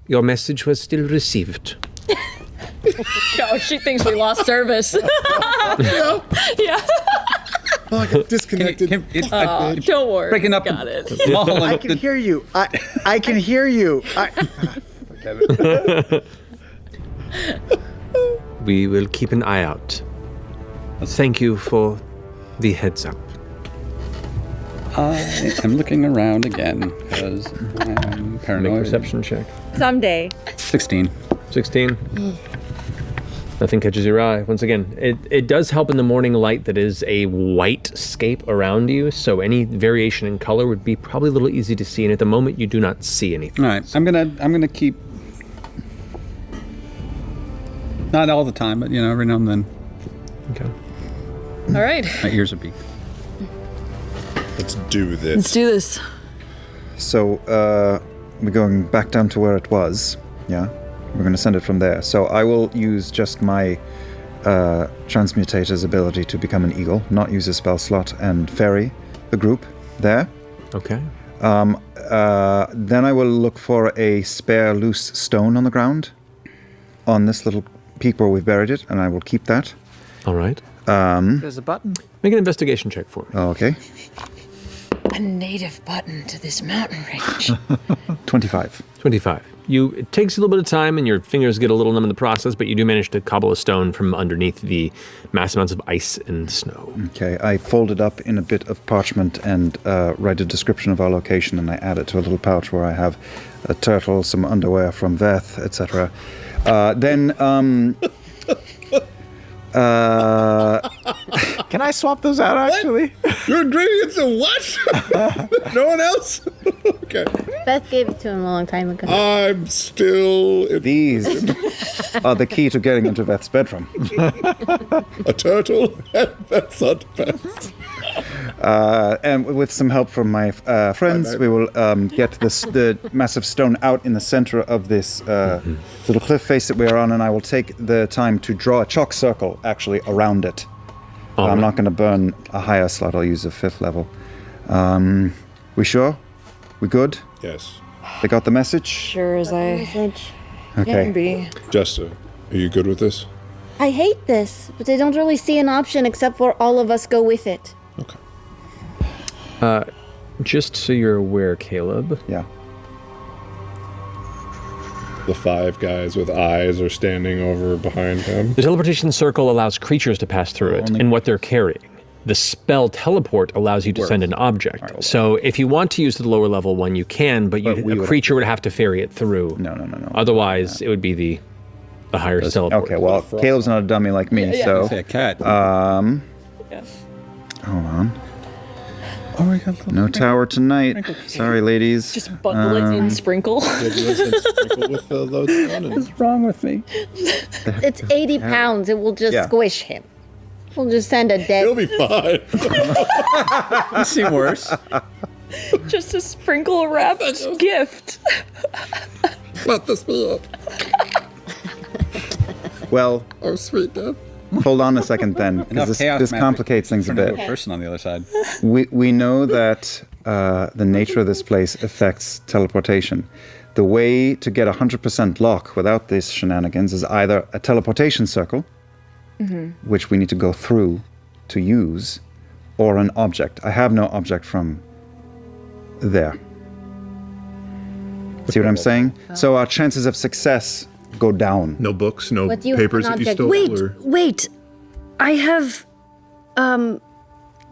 Your message was still received. Oh, she thinks we lost service. Yeah. Oh, I got disconnected. Don't worry. Breaking up. Got it. Mall I can hear you. I can hear you. We will keep an eye out. Thank you for the heads up. I am looking around again because I'm Make a paranoid. perception check. Someday. 16. 16. Nothing catches your eye. Once again, it does help in the morning light that is a white scape around you, so any variation in color would be probably a little easy to see, and at the moment you do not see anything. All right, I'm gonna keep. Not all the time, but every now and then Okay. All right. my ears are peaked. Let's do Let's this. do this. So, we're going back down to where it was. Yeah? We're going to send it from there. So I will use just my Transmutator's ability to become an eagle, not use a spell slot, and ferry the group there. Okay. Then I will look for a spare loose stone on the ground on this little peek where we've buried it, and I will keep that. All right. There's a button. Make an investigation check for me. Okay. A native button to this mountain range. 25. 25. It takes you a little bit of time and your fingers get a little numb in the process, but you do manage to cobble a stone from underneath the mass amounts of ice and snow. Okay, I fold it up in a bit of parchment and write a description of our location, and I add it to a little pouch where I have a turtle, some underwear from Veth, etc. Can I swap those out, actually? Your ingredients are what? No one else? Okay. Beth gave it to him a long time ago. I'm still These are the key to getting into Veth's bedroom. a turtle. That's not best. And with some help from my friends, we will get the massive stone out in the center of this little cliff face that we are on, and I will take the time to draw a chalk circle, actually, around it. I'm not going to burn a higher slot. I'll use a 5th level. We sure? We good? Yes. They got the message? Sure as I Okay. can be. Jester, are you good with this? I hate this, but I don't really see an option except for all of us go with it. Okay. Just so you're aware, Caleb. Yeah. The 5 guys with eyes are standing over behind him. The teleportation circle allows creatures to pass through it and what they're carrying. The spell teleport allows you to send an object. So if you want to use the lower level one, you can, but a creature would have to ferry it through. No. Otherwise, it would be the higher teleport. Okay, well, Caleb's not a dummy like me, so... Say a cat. Hold on. Oh, we got a little No tower tonight. Sorry, ladies. Just bundle it in sprinkle. What's wrong with me? It's 80 pounds. It will just squish him. We'll just send a dead. He'll be fine. You seem worse. Just a sprinkle wrapped gift. Let this be it. Well, Oh, sweet death. hold on a second then, because this complicates things a Turn into bit. a person on the other side. We know that the nature of this place affects teleportation. The way to get 100% lock without these shenanigans is either a teleportation circle, which we need to go through to use, or an object. I have no object from there. See what I'm saying? So our chances of success go down. No books, no What do you have papers an that you object? stole? Wait, or- wait. I have.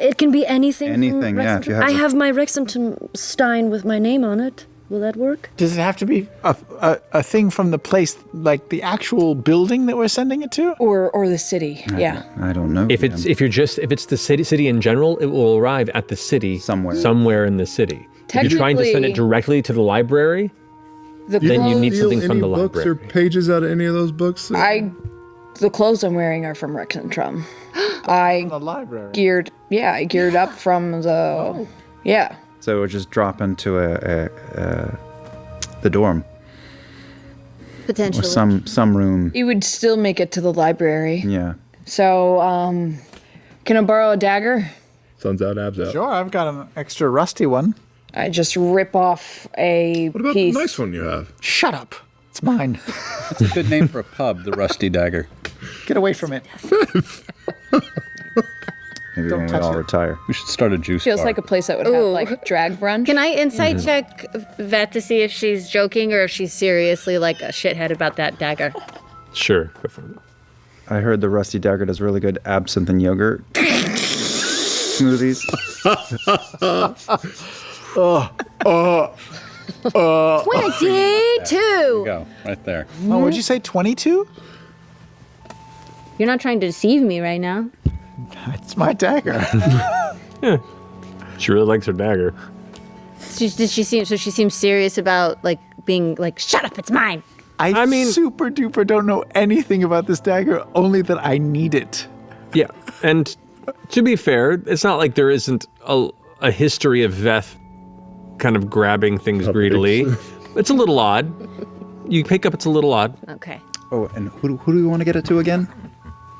It can be anything. from Anything, yeah, if you have I the- have my Rexenstein with my name on it. Will that work? Does it have to be a thing from the place, like the actual building that we're sending it to? Or the city. Yeah. I don't know. If it's the city in general, it will arrive at the city somewhere in the city. If you're trying to send it directly to the library, then you need something from the library. Or pages out of any of those books? The clothes I'm wearing are from Rexentrum. I The library. I geared up from the yeah. So we'll just drop into the dorm or Potentially. some room. You would still make it to the library. Yeah. So, can I borrow a dagger? Sun's out, abs out. Sure, I've got an extra rusty one. I just rip off a What about piece. the nice one you have? Shut up. It's mine. That's a good name for a pub, the Rusty Dagger. Get away from it. Maybe Don't when we touch all it. retire. We should start a juice Feels bar. like a place that would have like drag brunch. Can I insight check Vet to see if she's joking or if she's seriously like a shithead about that dagger? Sure, go for it. I heard the Rusty Dagger does really good absinthe and yogurt smoothies. 22! Go, right there. Oh, would you say 22? You're not trying to deceive me right now. It's my dagger. She really likes her dagger. She seems serious about like being like, shut up, it's mine. I mean- super duper don't know anything about this dagger, only that I need it. Yeah, and to be fair, it's not like there isn't a history of Veth kind of grabbing things greedily. It's a little odd. You pick up, it's a little odd. Okay. Oh, and who do we want to get it to again?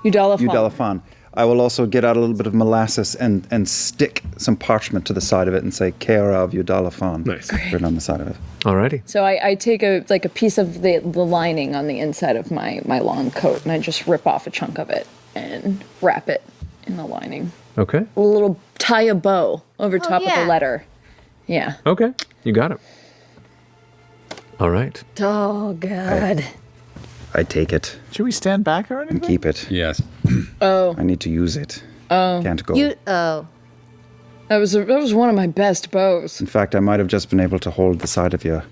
Udalafon. Udalafan. I will also get out a little bit of molasses and stick some parchment to the side of it and say Kara of Udalafan. Nice. Written on the side of it. Alrighty. So I take a piece of the lining on the inside of my long coat and I just rip off a chunk of it and wrap it in the lining. Okay. Tie a bow over top of yeah. the letter. Yeah. Okay. You got it. All right. Oh, God. I take it Should we stand back or anything? and keep it. Yes. Oh, I need to use it. Can't go. Oh. that was one of my best bows. In fact, I might have just been able to hold the side of your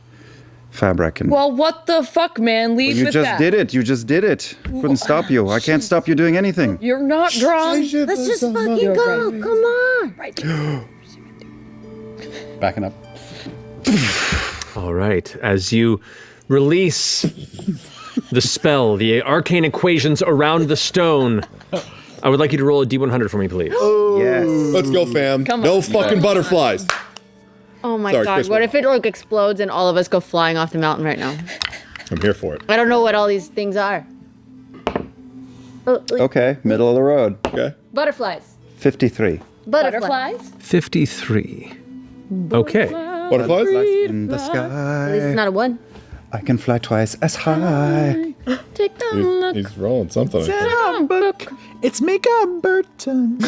fabric. And Well, what the fuck, man? Leave you with just that. did it. You just did it. Couldn't stop you. I can't stop you doing anything. You're not drunk. Let's just fucking go. Come on. Backing up. All right. As you release the spell, the arcane equations around the stone, I would like you to roll a D100 for me, please. Yes. Let's go, fam. Come No on. fucking butterflies. Oh my Sorry, god, Chris, what what? if it like explodes and all of us go flying off the mountain right now? I'm here for it. I don't know what all these things are. Okay, middle of the road. Okay. Butterflies. 53. Butterflies? 53. Okay. Butterflies? In the At least it's sky, not a 1. I can fly twice as high. Take a look. He's rolling something. I think. Yeah, book. It's Mika Burton.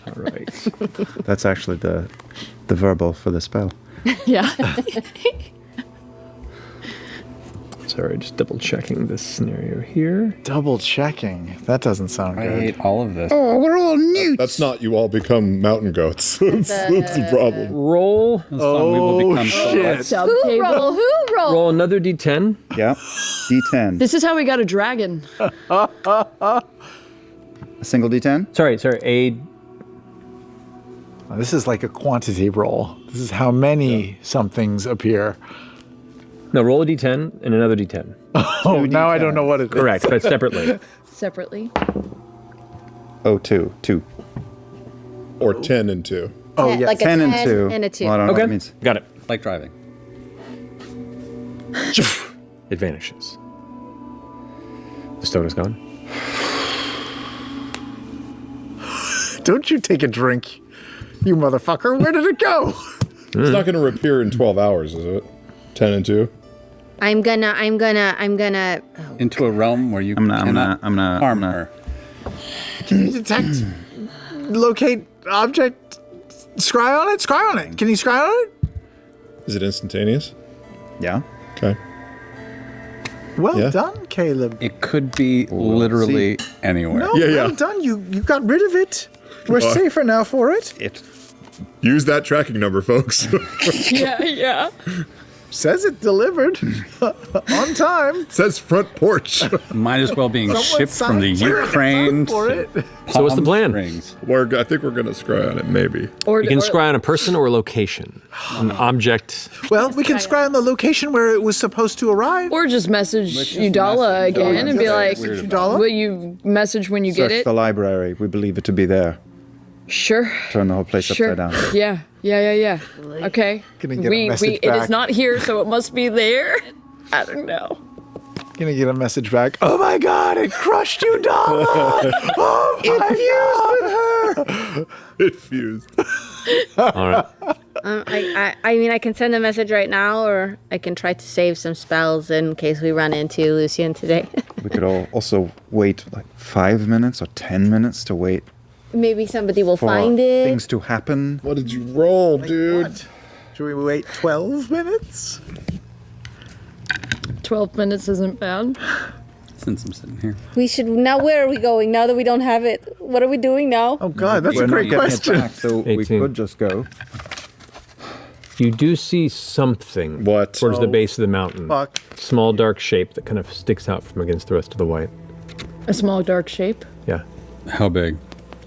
All right. That's actually the verbal for the spell. Yeah. Sorry, just double checking this scenario here. Double checking. That doesn't sound I good. hate all of this. Oh, we're all newts. That's not you all become mountain goats. that's the problem. Roll. We will become shit. Subtable. Who roll? Roll another D10. Yeah. D10. This is how we got a dragon. A single D10? Sorry. A This is like a quantity roll. This is how many somethings appear. no. Roll a D10 and another D10. Oh, now I don't know what it is. Correct, but separately. Separately. Oh, 2. 2. Or 10 and 2. Oh, yes. Like a 10 10 and 2. and a 2. Well, I don't know what Okay. it means. Got it. Like driving. It vanishes. The stone is gone. Don't you take a drink, you motherfucker. Where did it go? It's not going to reappear in 12 hours, is it? 10 and 2? I'm gonna. Into a realm where you I'm cannot not. harm her. Can you detect, locate object, scry on it? Scry on it. Can you scry on it? Is it instantaneous? Yeah. Okay. Well Yeah. done, Caleb. It could be literally anywhere. No, Yeah, well yeah. done. You got rid of it. We're Goodbye. safer now for it. It. Use that tracking number, folks. Yeah. Says it delivered on time. Says front porch. Might as well being shipped from the signed Ukraine for to it. So what's the Palm plan? Springs. I think we're going to scry on it, maybe. Or You can scry on a person or a location, an object. Well, we can scry on the location where it was supposed to arrive. Or just message Udala again and be like, Udala? will you message when you get Search it? the library. We believe it to be there. Sure. Turn the whole place Sure. upside down. Yeah. Okay. Gonna get a message it is back. not here, so it must be there. I don't know. Gonna get a message back. Oh my god, it crushed you, Donna! Oh my god! It fused. All right. I mean, I can send a message right now, or I can try to save some spells in case we run into Lucian today. We could also wait like 5 minutes or 10 minutes to wait Maybe somebody will for find it. things to happen. What did you roll, dude? What? Should we wait 12 minutes? 12 minutes isn't bad. Since I'm sitting here. We should now. Where are we going now that we don't have it? What are we doing now? Oh god, that's We're a not great getting it question. back, so we 18. could just go. You do see something What? towards the base of the mountain. Fuck. Small dark shape that kind of sticks out from against the rest of the white. A small dark shape. Yeah. How big?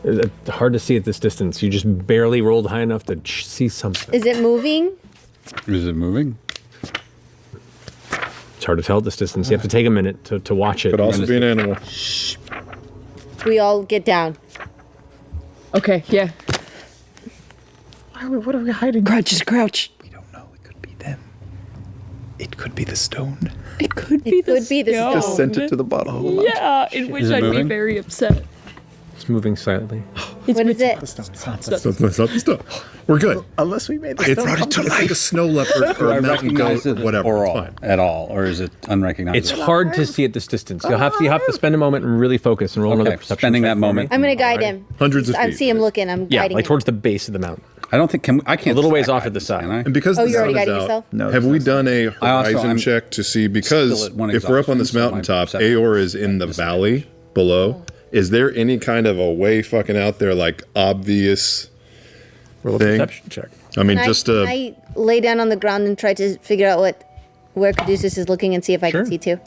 It's hard to see at this distance. You just barely rolled high enough to see something. Is it moving? Is it moving? It's hard to tell at this distance. You have to take a minute to watch it. Could also be an animal. We all get down. Okay, yeah. What are we hiding? Crouch, just crouch. We don't know. It could be them. It could be the stone. It could be the stone. Just sent it to the bottom of the lava. Yeah, in which it I'd be moving? very upset. It's moving slightly. What is it? That's not the stuff. We're good. Unless we made the It's like a snow leopard Do or I a mountain recognize goat, it whatever. It's or fine. at all, or is it unrecognizable? It's hard to see at this distance. You have to spend a moment and really focus and roll another Okay, perception spending check that for moment. me. I'm gonna guide him. Hundreds of I feet, see him right? looking. I'm Yeah, guiding like him. towards the base of the mountain. I don't think I can't. A little ways stack off at the guidance, side. can I? And because Oh, the you're already sun is guiding out, yourself? No, have we done a I also horizon am check to see, because still at one if we're up on this exhaustion, so my mountaintop, perception Aor is in the valley below. Is there any kind of a way fucking out there, like obvious Roll a thing? perception check. I mean, Can just I lay down on the ground and try to figure out where Caduceus is looking and see if I Sure. can see too.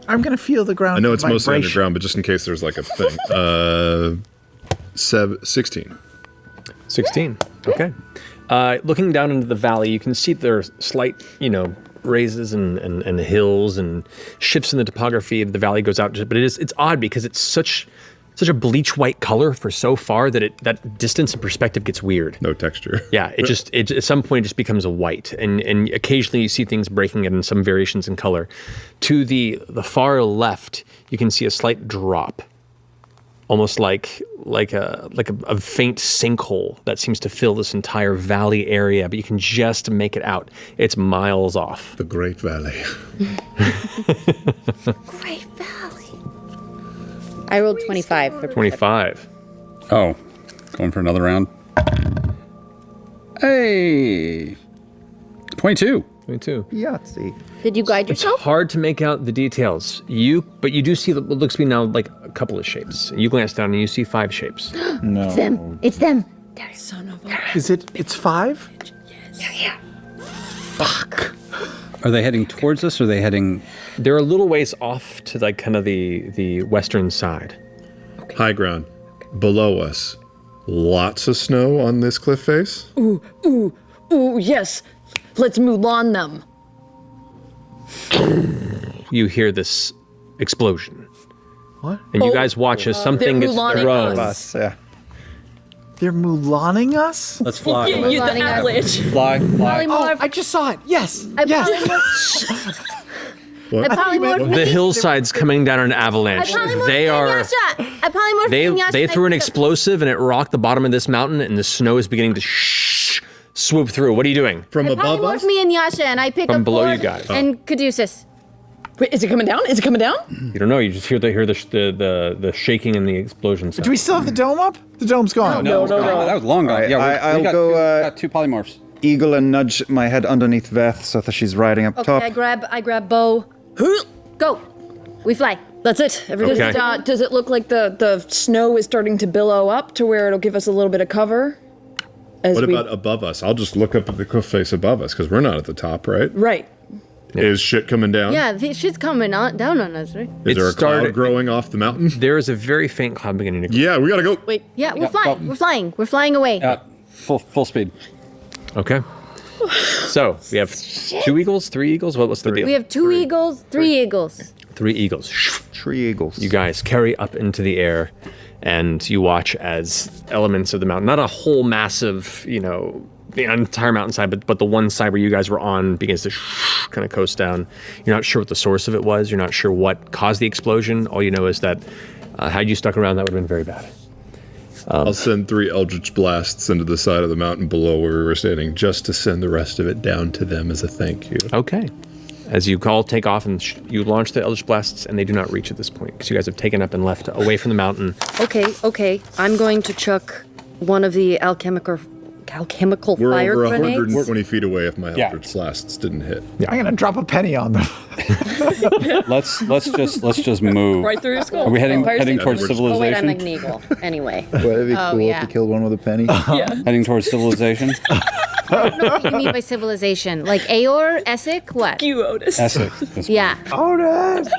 I'm gonna feel the ground. I know it's mostly vibration. underground, but just in case there's like a thing. 16. 16. Okay. Looking down into the valley, you can see there are slight, raises and hills and shifts in the topography. The valley goes out, but it's odd because it's such a bleach white color for so far that that distance and perspective gets weird. No texture. Yeah, it at some point just becomes a white, and occasionally you see things breaking it in some variations in color. To the far left, you can see a slight drop, almost like a faint sinkhole that seems to fill this entire valley area, but you can just make it out. It's miles off. The Great Valley. Great Valley. I rolled 25 for 25. Oh, going for another round. Hey, 22. 22. Yahtzee. Did you guide It's yourself? hard to make out the details. But you do see what looks to be now like a couple of shapes. You glance down and you see 5 shapes. No. It's them. It's them. Son of a... Is it? It's 5. Are they heading towards us, or are they heading? They're a little ways off to like kind of the western side. High ground. Below us. Lots of snow on this cliff face. Ooh, yes. Let's Mulan them. You hear this explosion. What? And you guys watch as something they're gets Mulaning thrown. us. Yeah. They're Mulaning us? Let's fly. You the Mulan-ing us. avalanche. Fly. Oh, I just saw it. Yes. Yes. What? I polymorphed The hillside's coming down in an avalanche. They are. I polymorphed Yasha. They threw an I picked up- explosive and it rocked the bottom of this mountain, and the snow is beginning to swoop through. What are you doing? From I above us? polymorphed me and Yasha, and I picked From up below Ford you guys. and Caduceus. Wait, is it coming down? Is it coming down? You don't know. You just hear the shaking and the explosion sound. Do we still have the dome up? The dome's gone. No, that was long gone. Alright, Yeah, I'll we got go, we got 2 polymorphs. Eagle and nudge my head underneath Veth so that she's riding up Okay, top. I grab bow. Go. We fly. That's it. Everything. Okay. Does it look like the snow is starting to billow up to where it'll give us a little bit of cover? As What we- about above us? I'll just look up at the cliff face above us, because we're not at the top, right? Right. Is shit coming down? Yeah, the shit's coming down on us, right? Is there a started- cloud growing off the mountain? There is a very faint cloud beginning to. Yeah, we gotta go. Wait. Yeah, we're flying. We're flying. We're flying away. Full speed. Okay. So we have 2 eagles, 3 eagles. What's the deal? We have 2 eagles, 3 eagles. 3 eagles. Tree eagles. You guys carry up into the air, and you watch as elements of the mountain, not a whole massive, the entire mountainside, but the one side where you guys were on begins to kind of coast down. You're not sure what the source of it was. You're not sure what caused the explosion. All you know is that had you stuck around, that would have been very bad. I'll send 3 eldritch blasts into the side of the mountain below where we were standing, just to send the rest of it down to them as a thank you. Okay. As you all take off and you launch the Eldritch Blasts, and they do not reach at this point, because you guys have taken up and left away from the mountain. Okay. I'm going to chuck one of the alchemical We're fire over grenades. 120 feet away if my Yeah. eldritch blasts didn't hit. I'm gonna drop a penny on them. Let's just move. Right through your skull. Are we heading Vampires towards think- Oh wait, I'm civilization? an eagle. Anyway. Would it be Oh, cool yeah. if you killed one with a penny? Heading towards civilization. What do you mean by civilization? Like Aor, Essek, what? You, Otis. Essex. Yeah, Otis!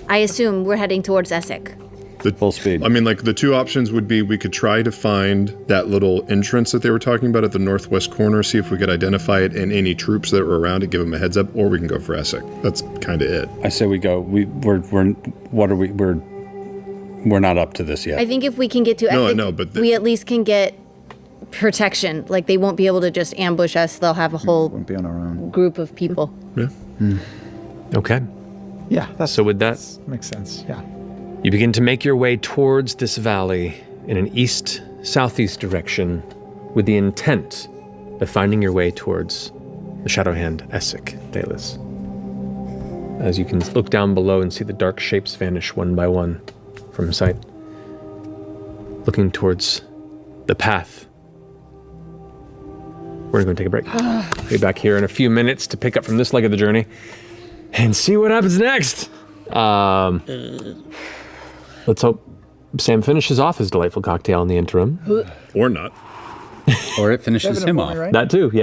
I assume we're heading towards Essek. Full speed. I mean, like, the 2 options would be we could try to find that little entrance that they were talking about at the northwest corner, see if we could identify it and any troops that were around it, give them a heads up, or we can go for Essek. That's kind of it. I say we go. We're not up to this yet. I think if we can get to No, I Essek, know, but we at least can get protection. Like they won't be able to just ambush us. They'll have a whole Won't be on our own. group of people. Okay. Yeah, that's So with that, makes sense. Yeah. you begin to make your way towards this valley in an east-southeast direction with the intent of finding your way towards the Shadow Hand Essek, Dalis. As you can look down below and see the dark shapes vanish one by one from sight. Looking towards the path. We're going to take a break. Be back here in a few minutes to pick up from this leg of the journey and see what happens next. Let's hope Sam finishes off his delightful cocktail in the interim. Or not. Or it finishes him off. Right? That too, yeah.